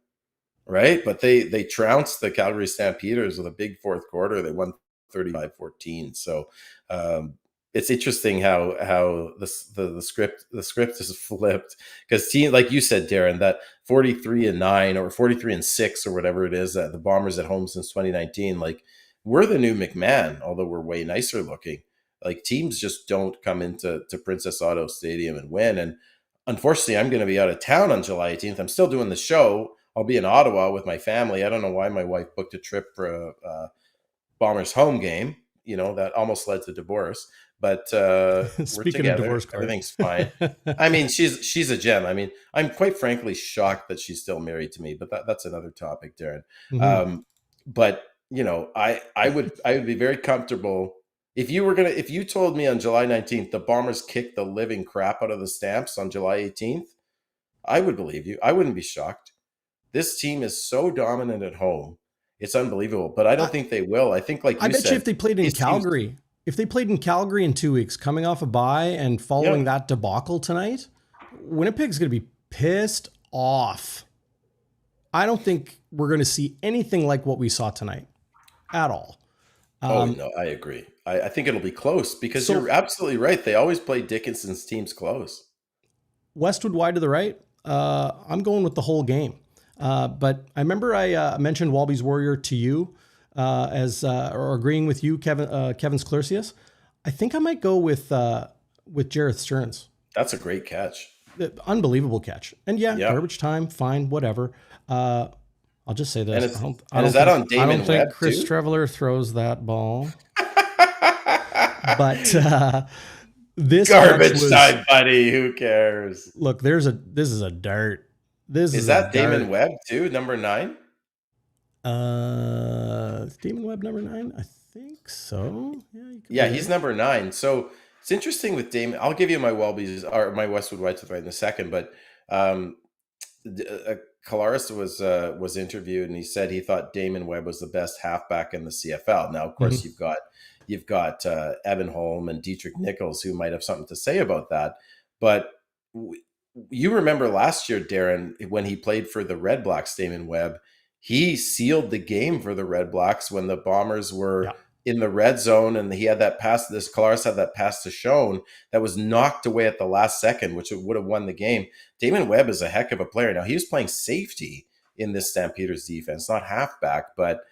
Right? But they trounced the Calgary Stampeders with a big fourth quarter. They won 35-14. So it's interesting how the script is flipped, because team, like you said, Darren, that 43-9 or 43-6 or whatever it is, that the Bombers at home since 2019, like we're the new McMahon, although we're way nicer looking. Like teams just don't come into Princess Auto Stadium and win. And unfortunately, I'm going to be out of town on July 18th. I'm still doing the show. I'll be in Ottawa with my family. I don't know why my wife booked a trip for a Bombers home game. You know, that almost led to divorce. But we're
Speaking of
together.
divorce cards.
Everything's fine. I mean, she's a gem. I mean, I'm quite frankly shocked that she's still married to me. But that's another topic, Darren.
Mm-hmm.
But you know, I would be very comfortable if you told me on July 19th the Bombers kicked the living crap out of the Stamps on July 18th, I would believe you. I wouldn't be shocked. This team is so dominant at home. It's unbelievable, but I don't think they will. I think, like you
I bet
said,
you if they played in Calgary, in 2 weeks, coming off a bye and following that debacle tonight, Winnipeg's going to be pissed off. I don't think we're going to see anything like what we saw tonight at all.
No, I agree. I think it'll be close, because you're absolutely right. They always play Dickinson's teams close.
Westwood wide to the right. I'm going with the whole game. But I remember I mentioned WALBY'S Warrior to you or agreeing with you, Kevin Sklercius. I think I might go with 𝘎𝙤𝙤𝙧𝙯.
That's a great catch.
Unbelievable catch. And garbage time, fine, whatever. I'll just say this.
And is that on Damon Webb,
I don't think Chris Streveler throws that ball. But this
garbage time, buddy. Who cares?
Look, this is a dart.
Is that Damon Webb too, number 9?
Is Damon Webb number 9? I think so.
Yeah, he's number 9. So it's interesting with Damon. I'll give you my WALBY'S or my Westwood Whites right in a second, but COLLAROS was interviewed, and he said he thought Damon Webb was the best halfback in the CFL. Now, of course, you've got Evan Holm and Dietrich Nichols, who might have something to say about that. But you remember last year, Darren, when he played for the Red Blacks, Damon Webb, he sealed the game for the Red Blacks when the Bombers were in the red zone, and he had that pass. COLLAROS had that pass to Schoen that was knocked away at the last second, which would have won the game. Damon Webb is a heck of a player. Now, he was playing safety in this Stampeders defense, not halfback, but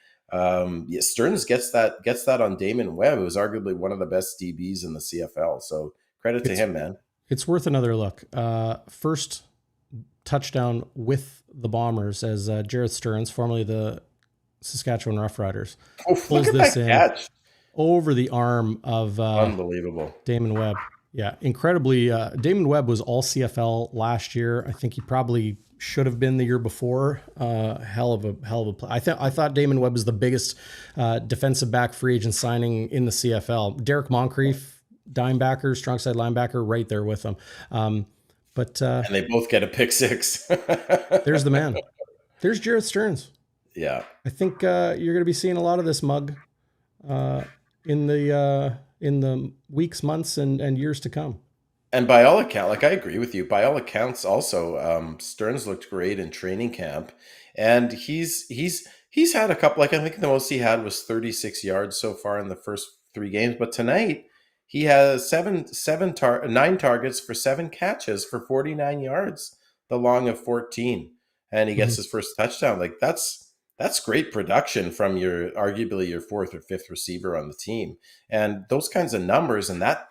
Stearns gets that on Damon Webb, who was arguably one of the best DBs in the CFL. So credit to him, man.
It's worth another look. First touchdown with the Bombers as 𝘎𝙤𝙧𝙯, formerly the Saskatchewan Roughriders, pulls this in catch over the arm of
unbelievable
Damon Webb. Yeah, incredibly. Damon Webb was all CFL last year. I think he probably should have been the year before. Hell of a play. I thought Damon Webb was the biggest defensive back free agent signing in the CFL. Derek Moncrief, dimebacker, strong side linebacker, right there with him. And
they both get a pick six.
There's the man. There's 𝘎𝙤𝙧𝙯. Yeah, I think you're going to be seeing a lot of this mug in the weeks, months, and years to come.
And by all accounts, like I agree with you. By all accounts, also Stearns looked great in training camp, and he's had a couple. Like I think the most he had was 36 yards so far in the first 3 games. But tonight he has 9 targets for 7 catches for 49 yards, the long of 14, and he gets his first touchdown. Like that's great production from arguably your 4th or 5th receiver on the team. And those kinds of numbers and that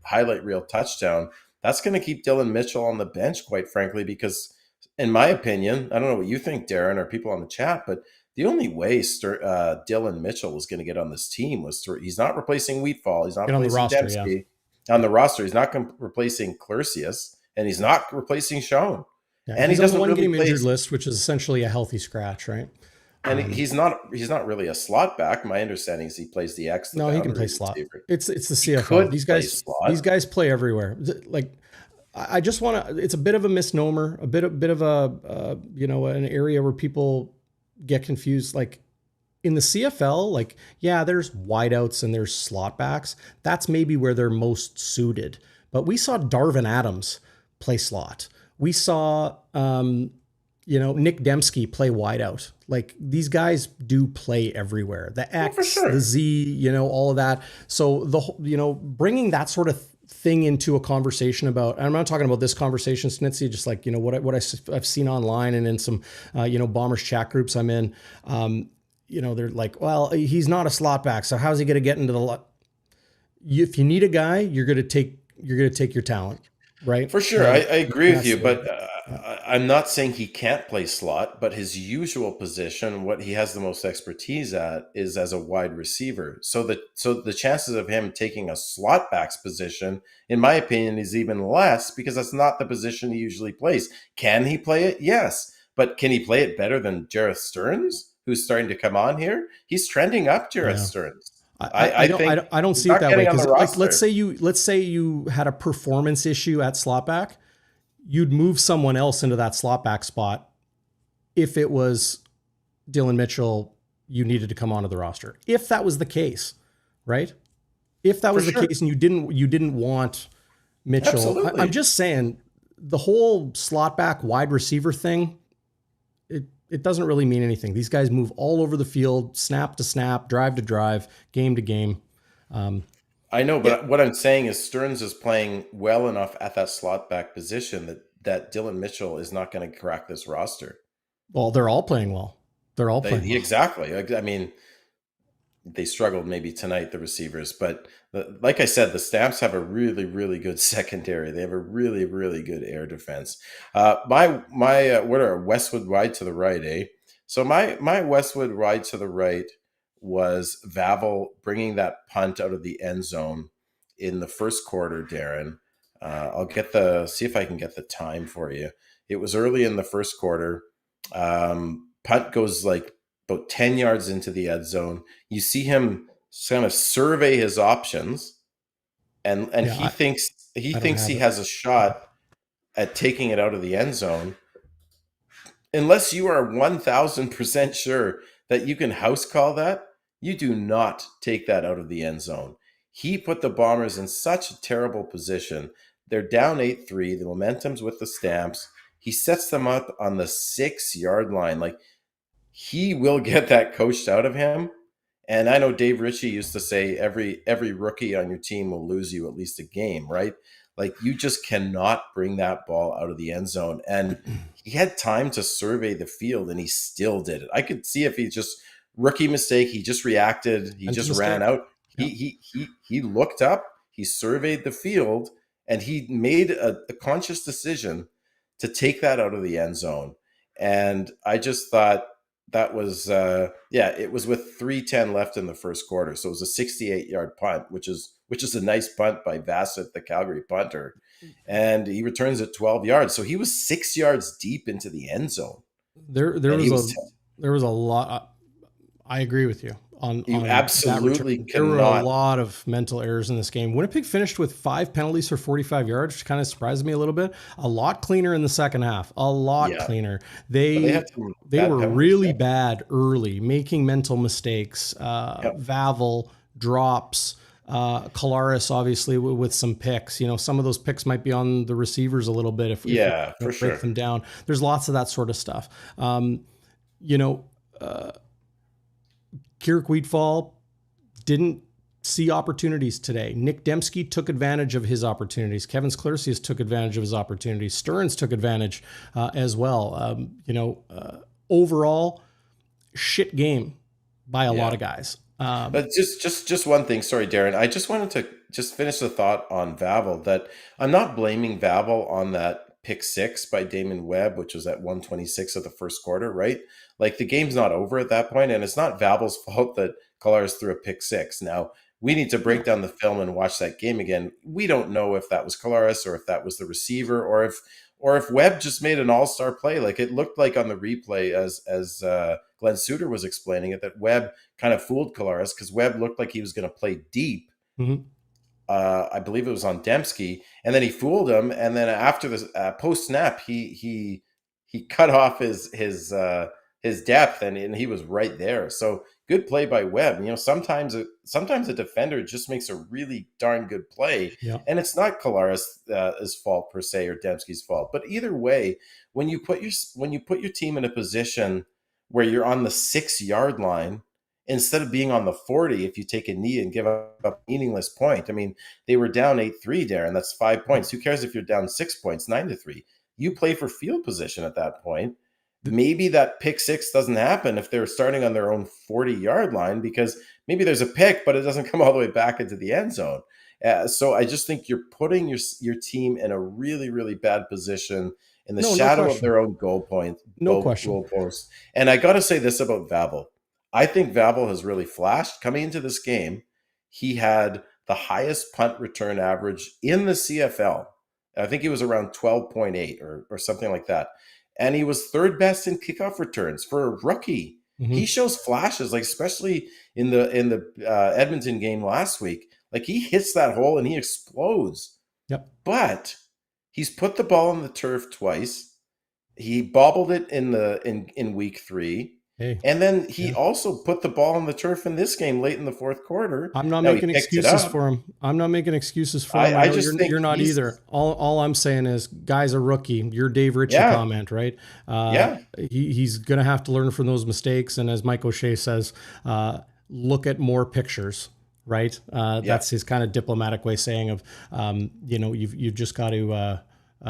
highlight reel touchdown, that's going to keep Dylan Mitchell on the bench, quite frankly, because in my opinion, I don't know what you think, Darren, or people on the chat, but the only way Dylan Mitchell was going to get on this team was he's not replacing Wheatfall. He's not replacing Dembski. On the roster, he's not replacing Sklercius, and he's not replacing Schoen.
Yeah, and he doesn't on the one-game injured list, which is essentially a healthy scratch, right?
And he's not really a slot back. My understanding is he plays the X, the
No, he can play
boundary
slot.
receiver.
It's the
He
CFL.
could
These
play
guys these
slot.
guys play everywhere. Like I just want to. It's a bit of a misnomer, a bit of a an area where people get confused. Like in the CFL, like yeah, there's wideouts and there's slot backs. That's maybe where they're most suited. But we saw Darvin Adams play slot. We saw Nick Dembski play wideout. Like these guys do play everywhere. The
Well, for
X, the
sure.
Z, all of that. So bringing that sort of thing into a conversation about, and I'm not talking about this conversation, Schnitzy, just like, I've seen online and in some, Bombers chat groups I'm in, they're like, well, he's not a slot back. So how's he going to get into the lot? If you need a guy, you're going to take your talent, right?
For sure, I agree with
That's
you,
the way to
but
go. Yeah.
I'm not saying he can't play slot, but his usual position, what he has the most expertise at, is as a wide receiver. So the chances of him taking a slot back's position, in my opinion, is even less because that's not the position he usually plays. Can he play it? Yes. But can he play it better than Jareth Stearns, who's starting to come on here? He's trending up Jareth
Yeah.
Stearns.
I
I think
don't
he's
see it
not
that way
getting on
because
the
like
roster.
let's say you had a performance issue at slot back, you'd move someone else into that slot back spot if it was Dylan Mitchell you needed to come onto the roster. If that was the case, right? If that
For
was the
sure.
case and you didn't want Mitchell, I'm
Absolutely.
just saying the whole slot back wide receiver thing, it doesn't really mean anything. These guys move all over the field, snap to snap, drive to drive, game to game. Um,
I know,
yeah,
but what I'm saying is Stearns is playing well enough at that slot back position that Dylan Mitchell is not going to crack this roster.
well, they're all playing well. They're all playing well.
Exactly. I mean, they struggled maybe tonight, the receivers, but like I said, the Stamps have a really, really good secondary. They have a really, really good air defense. My what are Westwood wide to the right, eh? So my Westwood wide to the right was Vavel bringing that punt out of the end zone in the first quarter. Darrin, I'll see if I can get the time for you. It was early in the first quarter. Punt goes like about 10 yards into the end zone. You see him kind of survey his options, and
Yeah,
he thinks
have
he
it.
has a shot at taking it out of the end zone. Unless you are 1000% sure that you can house call that, you do not take that out of the end zone. He put the Bombers in such a terrible position. They're down 8-3. The momentum's with the Stamps. He sets them up on the 6-yard line. Like, he will get that coached out of him. And I know Dave Ritchie used to say every rookie on your team will lose you at least a game, right? Like, you just cannot bring that ball out of the end zone. And he had time to survey the field and he still did it. I could see if he just rookie mistake, he just reacted, he
Mental
just ran
mistake.
out.
Yeah.
He looked up, he surveyed the field, and he made a conscious decision to take that out of the end zone. And I just thought that was it was with 3:10 left in the first quarter, so it was a 68-yard punt, which is a nice punt by Bassett, the Calgary punter, and he returns it 12 yards, so he was 6 yards deep into the end zone,
There
and
was a lot. I agree with you
you
on that return.
absolutely
There were a
cannot.
lot of mental errors in this game. Winnipeg finished with 5 penalties for 45 yards, which kind of surprised me a little bit. A lot cleaner in the second half. A lot
Yeah,
cleaner.
but they
They
had some
they
bad
were
penalties.
really bad early, making mental mistakes.
Yep.
Vavel drops. COLLAROS obviously with some picks. Some of those picks might be on the receivers a little bit if we
Yeah, for
break
sure.
them down. There's lots of that sort of stuff. You know, Keurig Wheatfall didn't see opportunities today. Nick Dembski took advantage of his opportunities. Kevin Sklersius took advantage of his opportunities. Stearns took advantage as well. Overall, shit game by a lot
Yeah.
of guys.
But just one thing. Sorry, Darrin. I just wanted to just finish the thought on Vavel, that I'm not blaming Vavel on that pick six by Damon Webb, which was at 126 of the first quarter, right? Like, the game's not over at that point, and it's not Vavel's fault that COLLAROS threw a pick six. Now, we need to break
No,
down the film and watch that game again. We don't know if that was COLLAROS or if that was the receiver, or if or if Webb just made an all-star play. Like it looked like on the replay as Glenn Suter was explaining it, that Webb kind of fooled Collaros because Webb looked like he was going to play deep.
Mm-hmm.
I believe it was on Dembski, and then he fooled him. And then after the post snap, he cut off his depth, and he was right there. So good play by Webb. You know, sometimes a defender just makes a really darn good play,
Yeah.
and it's not Collaros' fault per se or Dembski's fault. But either way, when you put your team in a position where you're on the 6-yard line, instead of being on the 40, if you take a knee and give up a meaningless point. I mean, they were down 8-3, Darren. That's 5 points. Who cares if you're down 6 points, 9-3? You play for field position at that point. Maybe that pick six doesn't happen if they're starting on their own 40-yard line, because maybe there's a pick, but it doesn't come all the way back into the end zone. So I just think you're putting your team in a really, really bad position in the shadow of their own goal post. And I got to say this about Vavel. I think Vavel has really flashed. Coming into this game, he had the highest punt return average in the CFL. I think he was around 12.8 or something like that. And he was third best in kickoff returns for a rookie. Mm-hmm. He shows flashes, like especially in the Edmonton game last week. Like he hits that hole and he explodes.
Yep.
But he's put the ball on the turf twice. He bobbled it in week 3.
Hey,
and then he also put the ball on the turf in this game late in the fourth quarter.
I'm not making excuses for him. I'm not making excuses for him. I just think you're not either. All I'm saying is, guy's a rookie. Your Dave Ritchie comment, right? He's going to have to learn from those mistakes. And as Mike O'Shea says, look at more pictures, right? That's his kind of diplomatic way saying of, you've just got to,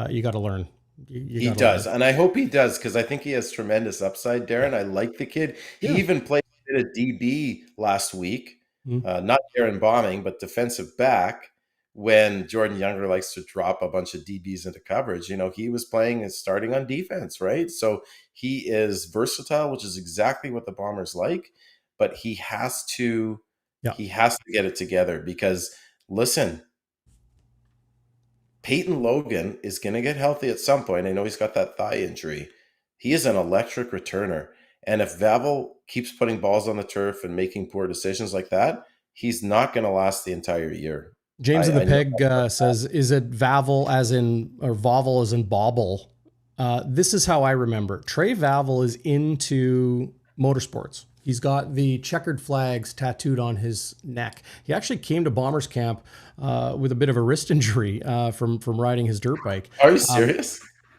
you got to learn.
He does, and I hope he does, because I think he has tremendous upside, Darren. I like the kid. He even played a DB last week, not Darrin Bauming, but defensive back, when Jordan Younger likes to drop a bunch of DBs into coverage. You know, he was playing and starting on defense, right? So he is versatile, which is exactly what the Bombers like, but he has to get it together, because, listen, Peyton Logan is going to get healthy at some point. I know he's got that thigh injury. He is an electric returner. And if Vavel keeps putting balls on the turf and making poor decisions like that, he's not going to last the entire year.
James in the Peg says, is it Vavel as in, or Vavel as in bobble? This is how I remember. Trey Vavel is into motorsports. He's got the checkered flags tattooed on his neck. He actually came to Bombers camp with a bit of a wrist injury from riding his dirt bike.
Are you serious?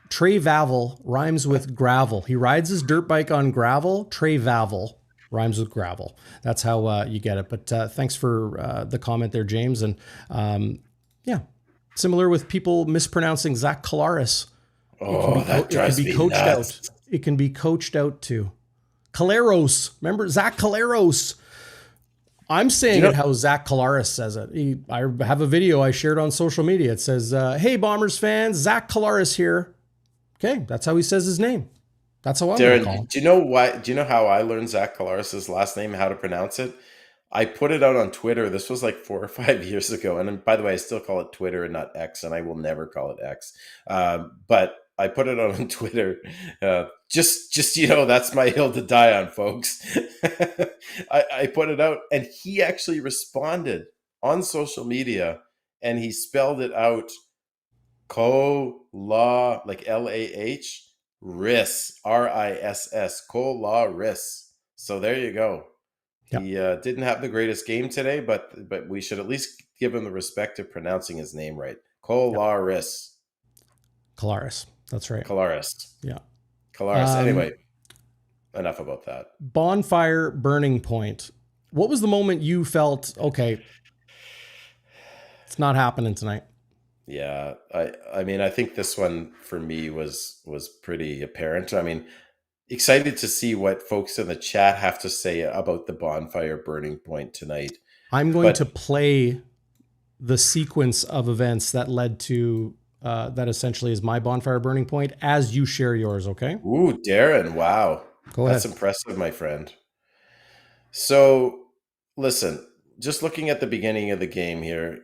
Trey Vavel rhymes with gravel. He rides his dirt bike on gravel. Trey Vavel rhymes with gravel. That's how you get it. But thanks for the comment there, James. And similar with people mispronouncing Zach Collaros.
That drives me nuts.
It can be coached out too. COLLAROS. Remember Zach Collaros? I'm saying it how Zach Collaros says it. I have a video I shared on social media. It says, hey, Bombers fans, Zach Collaros here. Okay, that's how he says his name. That's how I'm going to call him.
Do you know why? Do you know how I learned Zach Collaros' last name, how to pronounce it? I put it out on Twitter. This was like 4 or 5 years ago. And by the way, I still call it Twitter and not X, and I will never call it X. But I put it out on Twitter. Just that's my hill to die on, folks. I put it out, and he actually responded on social media, and he spelled it out, Collaros, like L-A-H, Riss, R-I-S-S, Collaros. So there you go. Yep. He didn't have the greatest game today, but we should at least give him the respect of pronouncing his name right. Collaros.
COLLAROS. That's right.
COLLAROS.
Yeah.
COLLAROS. Anyway, enough about that.
Bonfire Burning Point. What was the moment you felt, okay, it's not happening tonight?
Yeah. I mean, I think this one for me was pretty apparent. I mean, excited to see what folks in the chat have to say about the Bonfire Burning Point tonight.
I'm going to play the sequence of events that led to that essentially is my Bonfire Burning Point as you share yours, okay?
Ooh, Darren, wow.
Go ahead.
That's impressive, my friend. So, listen, just looking at the beginning of the game here,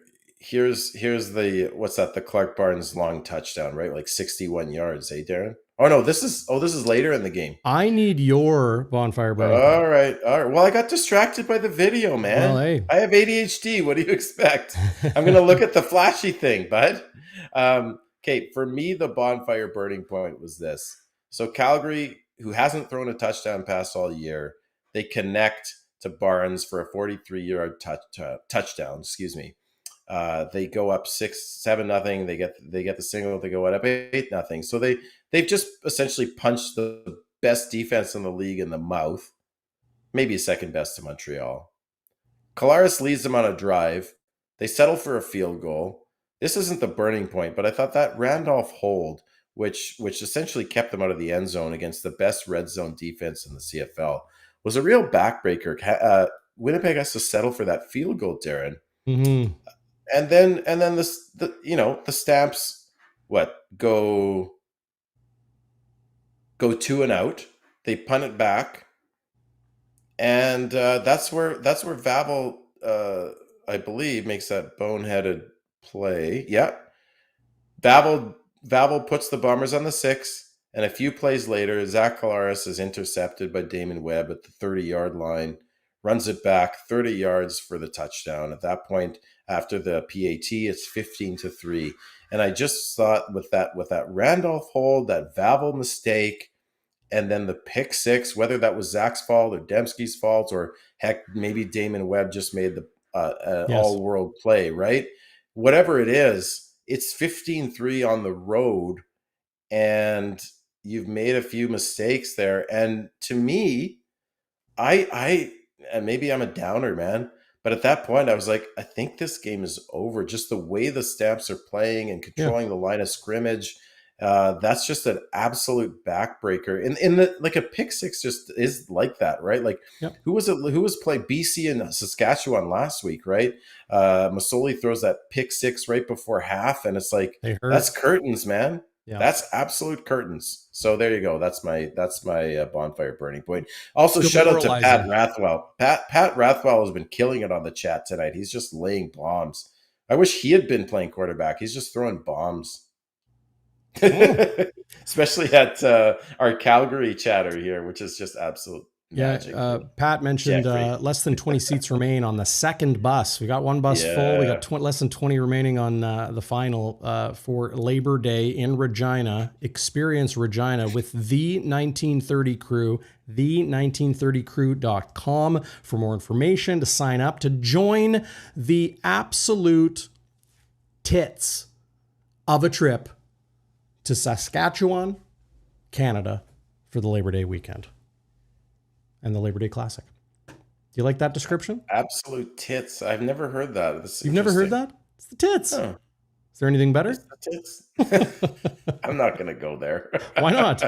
here's the what's that? The Clark Barnes long touchdown, right? Like 61 yards, eh, Darren? Oh no, this is later in the game.
I need your bonfire burning point.
All right, all right. Well, I got distracted by the video,
Well,
man.
hey.
I have ADHD. What do you expect? I'm gonna look at the flashy thing, bud. Okay, for me, the bonfire burning point was this. So Calgary, who hasn't thrown a touchdown pass all year, they connect to Barnes for a 43-yard touchdown. Excuse me. They go up 6-7-0. They get the single. They go up 8-0. So they've just essentially punched the best defense in the league in the mouth, maybe second best to Montreal. COLLAROS leads them on a drive. They settle for a field goal. This isn't the burning point, but I thought that Randolph hold, which essentially kept them out of the end zone against the best red zone defense in the CFL, was a real backbreaker. Winnipeg has to settle for that field goal, Darren.
Mm-hmm.
And then the Stamps go 2 and out. They punt it back, and that's where Vavel, I believe, makes that boneheaded play. Yeah, Vavel puts the Bombers on the 6, and a few plays later, Zach COLLAROS is intercepted by Damon Webb at the 30-yard line, runs it back 30 yards for the touchdown. At that point, after the PAT, it's 15-3. And I just thought with that Randolph hold, that Vavel mistake, and then the pick 6, whether that was Zach's fault or Dembski's fault, or heck, maybe Damon Webb just made the all-world play, right? Whatever it is, it's 15-3 on the road, and you've made a few mistakes there. And to me, and maybe I'm a downer, man, but at that point, I was like, I think this game is over. Just the way the Stamps are playing and controlling the line of scrimmage, that's just an absolute backbreaker. In the like a pick 6 just is like that, right? Like who was it? Who was playing BC and Saskatchewan last week, right? Masoli throws that pick 6 right before half, and it's like that's curtains, man. Yeah. That's absolute curtains. So there you go. That's my bonfire burning point. Also, shout out to Pat Rathwell. Pat Rathwell has been killing it on the chat tonight. He's just laying bombs. I wish he had been playing quarterback. He's just throwing bombs. Oh. Especially at our Calgary chatter here, which is just absolute magic.
Pat mentioned less than 20 seats remain on the second bus. We got one bus full. We got less than 20 remaining on the final for Labor Day in Regina. Experience Regina with the 1930 crew, the1930crew.com for more information, to sign up, to join the absolute tits of a trip to Saskatchewan, Canada for the Labor Day weekend and the Labor Day Classic. Do you like that description?
Absolute tits. I've never heard that.
You've never heard that? It's the tits. Oh. Is there anything better?
It's the tits. I'm not going to go there.
Why not?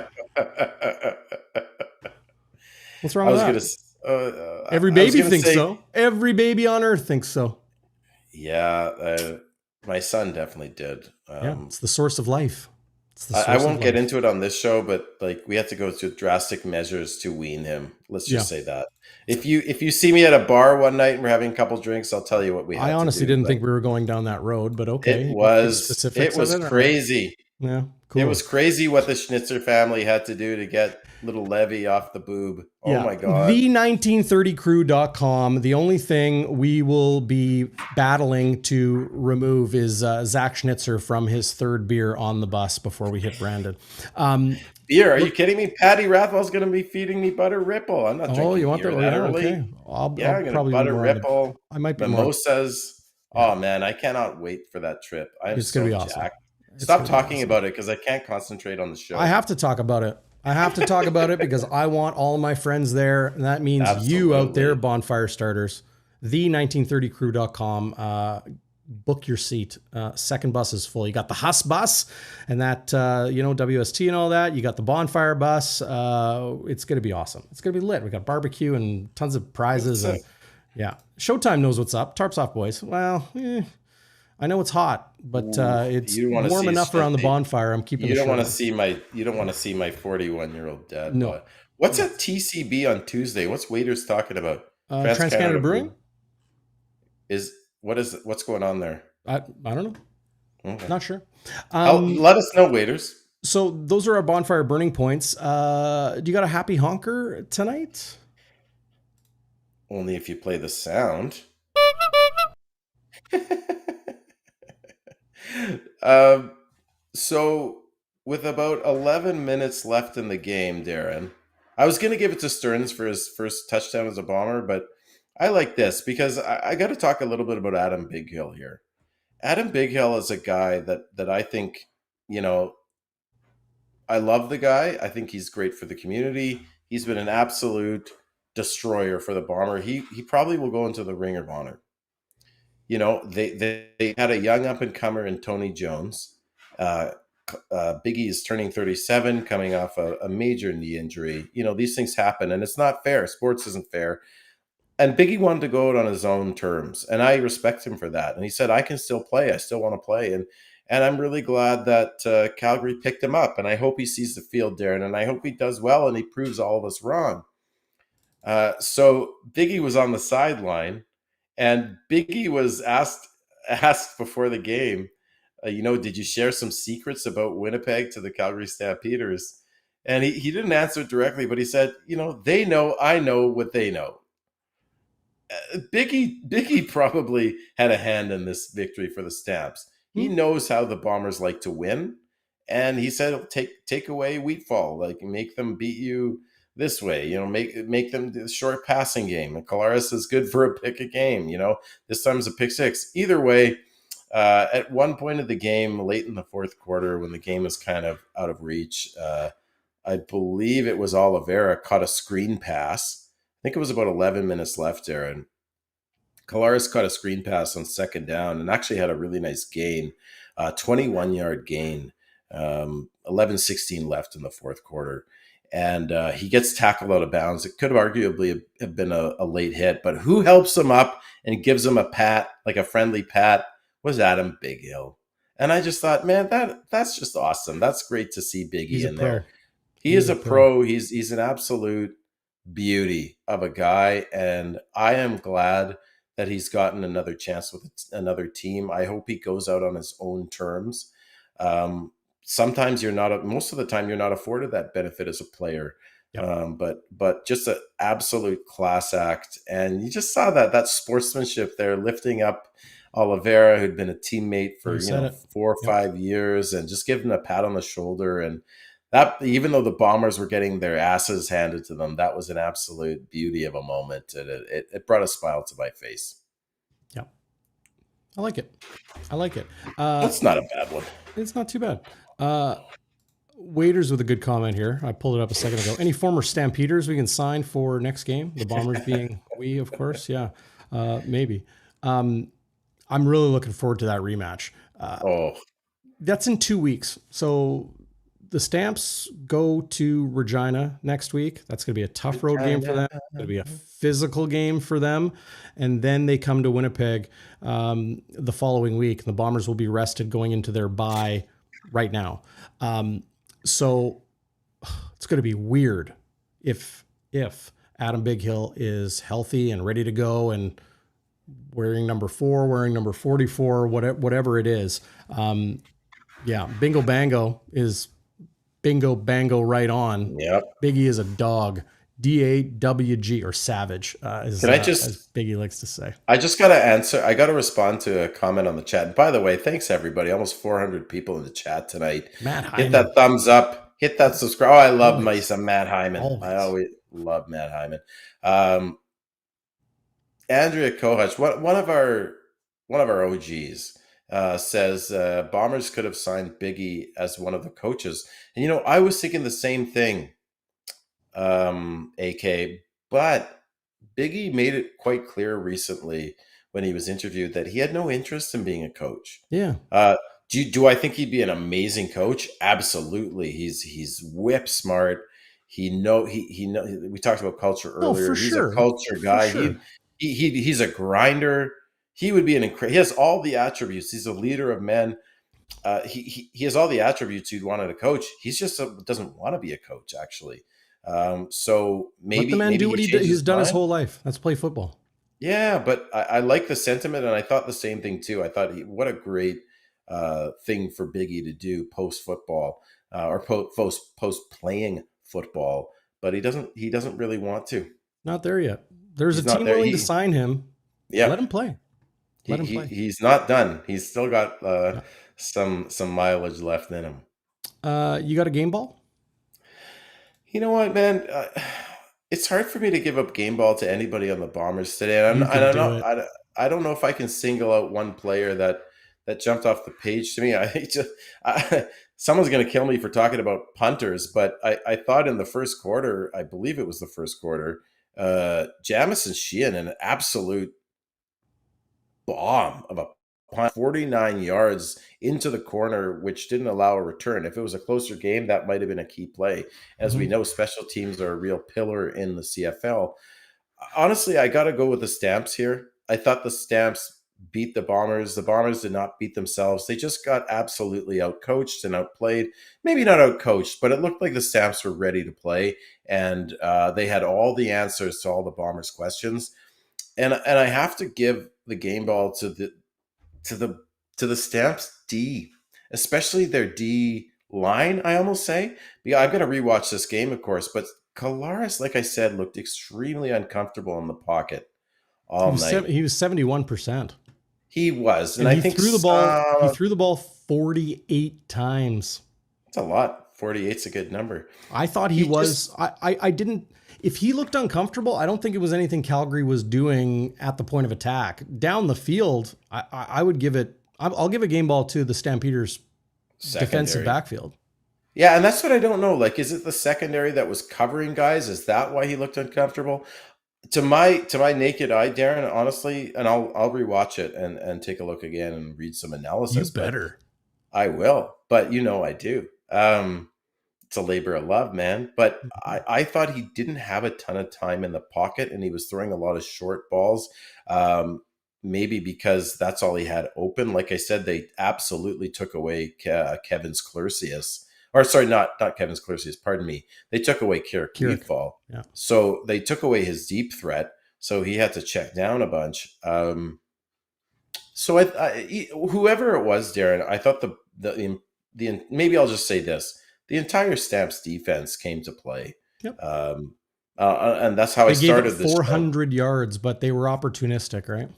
What's wrong with that? Every baby thinks so. Every baby on earth thinks so.
Yeah, my son definitely did.
It's the source of life.
I won't get into it on this show, but like we have to go through drastic measures to wean him. Let's just say that. If you see me at a bar one night and we're having a couple drinks, I'll tell you what we had to do.
I honestly didn't think we were going down that road, but okay.
It was crazy.
Yeah, cool.
It was crazy what the Schnitzer family had to do to get little Levy off the boob. Oh my God.
The1930crew.com. The only thing we will be battling to remove is Zach Schnitzer from his third beer on the bus before we hit Brandon.
Beer? Are you kidding me? Patty Rathwell's going to be feeding me butter Ripple. I'm not drinking
you want
beer
that
early.
Okay.
I'm probably butter Ripple. I might be mimosas. Oh man, I cannot wait for that trip.
It's going to be awesome.
Stop talking about it because I can't concentrate on the show.
I have to talk about it. Because I want all of my friends there. And that means you out there, bonfire starters. The1930crew.com. Book your seat. Second bus is full. You got the Huss bus and that, WST and all that. You got the bonfire bus. It's going to be awesome. It's going to be lit. We got barbecue and tons of prizes. And, Showtime knows what's up. Tarps off, boys. Well, I know it's hot, but it's warm enough around the bonfire. I'm keeping.
You don't want to see my 41-year-old dad.
No.
What's at TCB on Tuesday? What's Waiters talking about?
Trans Canada Brewing.
What's going on there?
I don't know.
Okay.
Not sure.
Let us know, waiters.
So those are our bonfire burning points. Do you got a happy honker tonight?
Only if you play the sound. um, so, with about 11 minutes left in the game, Darrin, I was going to give it to Stearns for his first touchdown as a Bomber, but I like this because I got to talk a little bit about Adam Bighill here. Adam Bighill is a guy that I think, you know, I love the guy. I think he's great for the community. He's been an absolute destroyer for the Bomber. He probably will go into the Ring of Honor. You know, they had a young up and comer in Tony Jones. Biggie is turning 37, coming off a major knee injury. You know, these things happen, and it's not fair. Sports isn't fair. And Biggie wanted to go out on his own terms, and I respect him for that. And he said, "I can still play. I still want to play." And I'm really glad that Calgary picked him up. And I hope he sees the field, Darrin. And I hope he does well, and he proves all of us wrong. So Biggie was on the sideline, and Biggie was asked before the game, did you share some secrets about Winnipeg to the Calgary Stampeders? And he didn't answer it directly, but he said, they know I know what they know. Biggie probably had a hand in this victory for the Stamps. He knows how the Bombers like to win, and he said, take away Wheatfall, like make them beat you this way, make them the short passing game. And COLLAROS is good for a pick a game, this time it's a pick six. Either way, at one point of the game, late in the fourth quarter, when the game was kind of out of reach, I believe it was Oliveira caught a screen pass. I think it was about 11 minutes left there, and COLLAROS caught a screen pass on second down and actually had a really nice gain, 21-yard gain, 11:16 left in the fourth quarter. And he gets tackled out of bounds. It could have arguably have been a late hit, but who helps him up and gives him a pat, like a friendly pat, was Adam Bighill. And I just thought, man, that's just awesome. That's great to see Biggie in there. He is a pro. He's an absolute beauty of a guy, and I am glad that he's gotten another chance with another team. I hope he goes out on his own terms. Sometimes most of the time you're not afforded that benefit as a player. Yep. But just an absolute class act. And you just saw that sportsmanship there, lifting up Oliveira, who'd been a teammate for 4 or 5 years, and just giving a pat on the shoulder. And that, even though the Bombers were getting their asses handed to them, that was an absolute beauty of a moment. And it brought a smile to my face.
Yeah. I like it.
That's not a bad one.
It's not too bad. Waiters with a good comment here. I pulled it up a second ago. Any former Stampeders we can sign for next game? The Bombers being we, of course. Yeah, maybe. I'm really looking forward to that rematch. That's in 2 weeks. So the Stamps go to Regina next week. That's going to be a tough road game for them. It's going to be a physical game for them. And then they come to Winnipeg the following week. The Bombers will be rested going into their bye right now. So it's going to be weird if Adam Bighill is healthy and ready to go and wearing number 4, wearing number 44, whatever it is. Bingo Bango is bingo bango right on.
Yep.
Biggie is a dog. DAWG, or savage, as Biggie likes to say.
I just got to answer. I got to respond to a comment on the chat. And by the way, thanks everybody. Almost 400 people in the chat tonight.
Matt Hyman.
Hit that thumbs up. Hit that subscribe. I love some Matt Hyman. I always love Matt Hyman. Andrea Kohach, one of our OGs, says Bombers could have signed Biggie as one of the coaches. And I was thinking the same thing. AK, but Biggie made it quite clear recently when he was interviewed that he had no interest in being a coach.
Yeah.
Do I think he'd be an amazing coach? Absolutely. He's whip smart. We talked about culture earlier. He's a culture guy. Sure. He's a grinder. He would be he has all the attributes. He's a leader of men. He has all the attributes you'd want in a coach. He's just doesn't want to be a coach, actually. So maybe
let the man do what he's done his whole life. That's play football.
Yeah, but I like the sentiment, and I thought the same thing too. I thought what a great thing for Biggie to do post football or post playing football, but he doesn't really want to.
Not there yet. There's a
He's not
team
there.
willing to sign him.
Yeah,
Let him play.
he,
Let him
he
play.
he's not done. He's still got
Yeah.
some mileage left in him.
You got a game ball?
You know what, man? It's hard for me to give up game ball to anybody on the Bombers today. And
You
I
can
don't
do
know.
it.
I don't know if I can single out one player that jumped off the page to me. Someone's going to kill me for talking about punters, but I thought in the first quarter, I believe it was the first quarter, Jamison Sheehan, an absolute bomb of a punt, 49 yards into the corner, which didn't allow a return. If it was a closer game, that might have been a key play. As we
Mhm.
know, special teams are a real pillar in the CFL. Honestly, I got to go with the Stamps here. I thought the Stamps beat the Bombers. The Bombers did not beat themselves. They just got absolutely outcoached and outplayed. Maybe not outcoached, but it looked like the Stamps were ready to play, and they had all the answers to all the Bombers' questions. And I have to give the game ball to the to the Stamps D, especially their D line. I almost say, yeah, I'm going to rewatch this game, of course, but COLLAROS, like I said, looked extremely uncomfortable in the pocket all night.
He was 71%.
He was, and
And
I think
he threw the ball 48 times.
it's a lot. 48's a good number.
I thought he
He
was
just
I didn't if he looked uncomfortable, I don't think it was anything Calgary was doing at the point of attack. Down the field, I would give it I'll give a game ball to the Stampeders defensive
secondary.
backfield.
Yeah, and that's what I don't know. Like, is it the secondary that was covering guys? Is that why he looked uncomfortable? To my naked eye, Darren, honestly, and I'll rewatch it and take a look again and read some
You
analysis, but
better.
I will. But I do. It's a labor of love, man. But I thought he didn't have a ton of time in the pocket, and he was throwing a lot of short balls. Maybe because that's all he had open. Like I said, they absolutely took away Kevin's Clercius. Or sorry, not Kevin's Clercius, pardon me. They took away Kieran
Kirik.
Fall.
Yeah.
So they took away his deep threat. So he had to check down a bunch. So whoever it was, Darren, I thought the maybe I'll just say this: the entire Stamps defense came to play,
Yep.
and that's how I
They gave up
started this show.
400 yards, but they were opportunistic, right?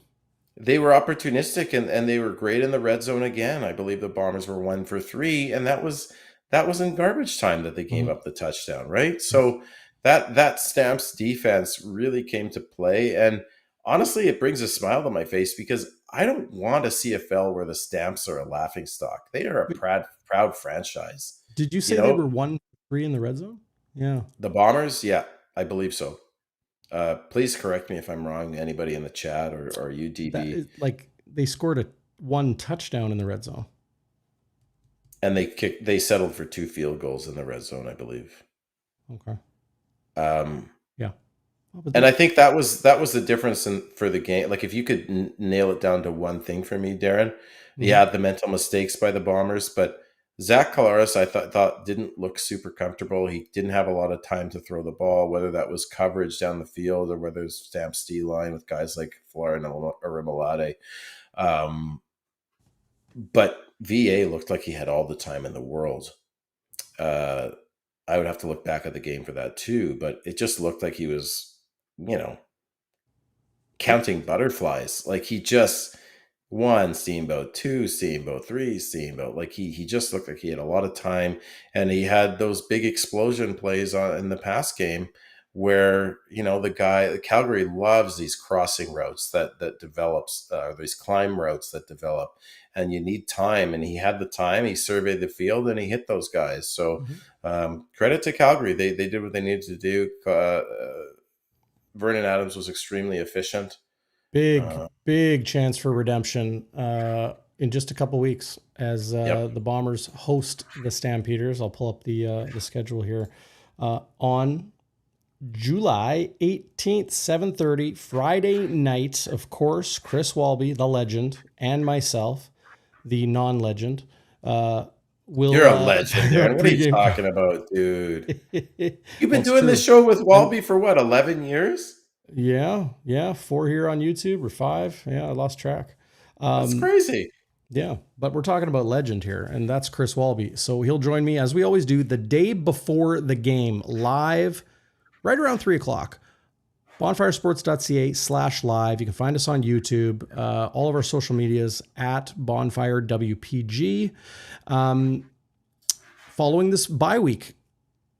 They were opportunistic and they were great in the red zone again. I believe the Bombers were 1 for 3, and that was in garbage time that they gave
Mhm.
up the touchdown, right?
Yep.
So that Stamps defense really came to play, and honestly, it brings a smile to my face because I don't want a CFL where the Stamps are a laughing stock. They are a
Wait,
proud franchise.
did you
You
say they
know,
were 1-3 in the red zone? Yeah.
the Bombers, yeah, I believe so. Please correct me if I'm wrong. Anybody in the chat or you,
That
DB,
is like they scored one touchdown in the red zone.
and they settled for 2 field goals in the red zone, I believe.
Okay.
Um,
Yeah. Oh, but
and I think that was the difference for the game. Like if you could nail it down to one thing for me, Darren,
mhm.
yeah, the mental mistakes by the Bombers, but Zach Collaros, I thought didn't look super comfortable. He didn't have a lot of time to throw the ball, whether that was coverage down the field or whether it's Stamps D line with guys like Flora and Arimolade. Um, but VA looked like he had all the time in the world. Uh, I would have to look back at the game for that too, but it just looked like he was, you know,
It,
counting butterflies. Like he just one steamboat, two steamboat, three steamboat. Like he just looked like he had a lot of time, and he had those big explosion plays in the pass game where the Calgary loves these crossing routes that develops these climb routes that develop, and you need time, and he had the time. He surveyed the field and he hit those guys. So
mhm.
credit to Calgary, they did what they needed to do. Vernon Adams was extremely efficient.
Big
Uh,
big chance for redemption in just a couple weeks as
yep.
the Bombers host the Stampeders. I'll pull up the schedule here on July 18th, 7:30, Friday night. Of course, Chris Walby, the legend, and myself, the non-legend, will
You're a legend,
have a
Darren. What are you
pregame.
talking about, dude? You've
Well,
been
it's
doing this
true.
show with
I'm
Walby for what, 11 years?
Yeah. 4 here on YouTube or 5. Yeah, I lost track.
That's crazy.
Yeah, but we're talking about legend here, and that's Chris Walby. So he'll join me, as we always do, the day before the game, live, right around 3 o'clock. BonfireSports.ca/live. You can find us on YouTube, all of our social medias at BonfireWPG. Following this bye week,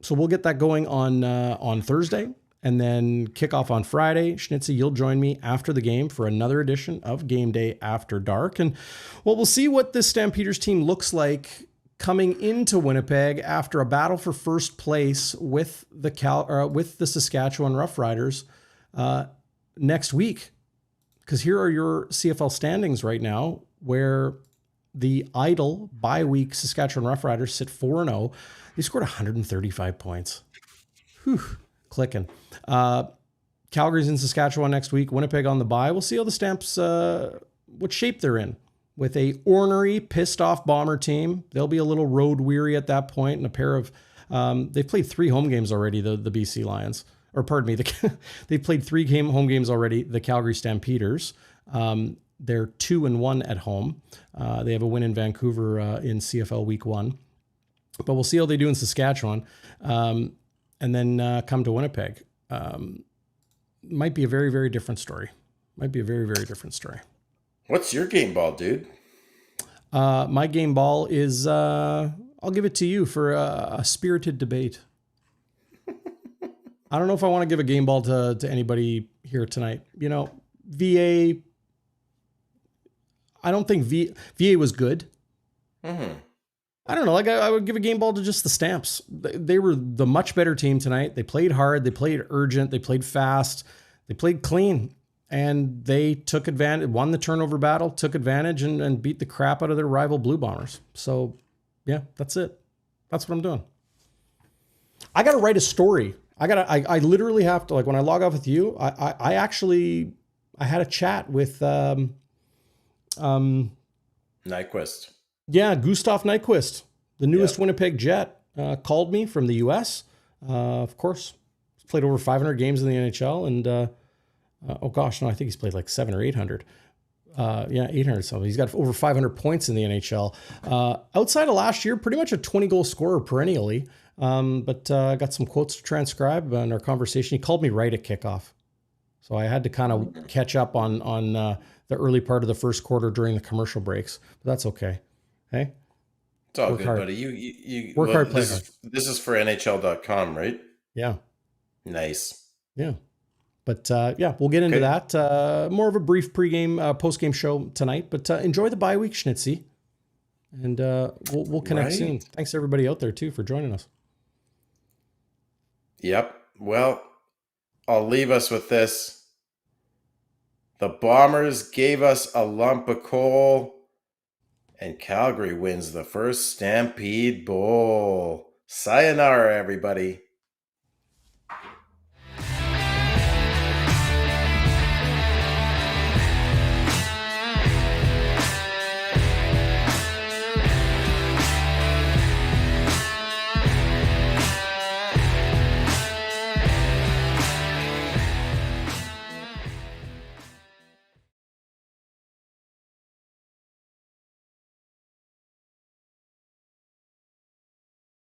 so we'll get that going on Thursday, and then kick off on Friday. Schnitzy, you'll join me after the game for another edition of Game Day After Dark. And well, we'll see what this Stampeders team looks like coming into Winnipeg after a battle for first place with the Saskatchewan Roughriders next week. Because here are your CFL standings right now, where the idle bye week Saskatchewan Roughriders sit 4-0. They scored 135 points. Whew, clicking. Calgary's in Saskatchewan next week. Winnipeg on the bye. We'll see how the Stamps, what shape they're in. With a ornery, pissed off Bomber team, they'll be a little road weary at that point. And a pair of, they've played 3 home games already, the BC Lions. Or pardon me, they've played 3 home games already, the Calgary Stampeders. They're 2-1 at home. They have a win in Vancouver in CFL Week 1. But we'll see how they do in Saskatchewan. And then come to Winnipeg. Might be a very, very different story.
What's your game ball, dude?
My game ball is, I'll give it to you for a spirited debate. I don't know if I want to give a game ball to anybody here tonight. You know, VA, I don't think VA was good.
Mm-hmm.
I don't know. Like I would give a game ball to just the Stamps. They were the much better team tonight. They played hard. They played urgent. They played fast. They played clean. And they took advantage, won the turnover battle, took advantage, and beat the crap out of their rival Blue Bombers. So, yeah, that's it. That's what I'm doing. I got to write a story. I literally have to, like, when I log off with you, I had a chat with
Nyquist.
Yeah, Gustav Nyquist, the newest Winnipeg Jet, called me from the U.S. Of course, he's played over 500 games in the NHL, and I think he's played like 700 or 800. 800 something. He's got over 500 points in the NHL. Outside of last year, pretty much a 20-goal scorer perennially. But I got some quotes to transcribe in our conversation. He called me right at kickoff, so I had to kind of catch up on the early part of the first quarter during the commercial breaks. But that's okay. Hey,
it's all good, buddy. You
work hard, play
hard. This is for NHL.com, right?
Yeah.
Nice.
Yeah. But we'll get into that. More of a brief pregame, postgame show tonight. But enjoy the bye week, Schnitzy, and we'll connect soon. Thanks to everybody out there too for joining us.
Yep. Well, I'll leave us with this. The Bombers gave us a lump of coal, and Calgary wins the first Stampede Bowl. Sayonara, everybody.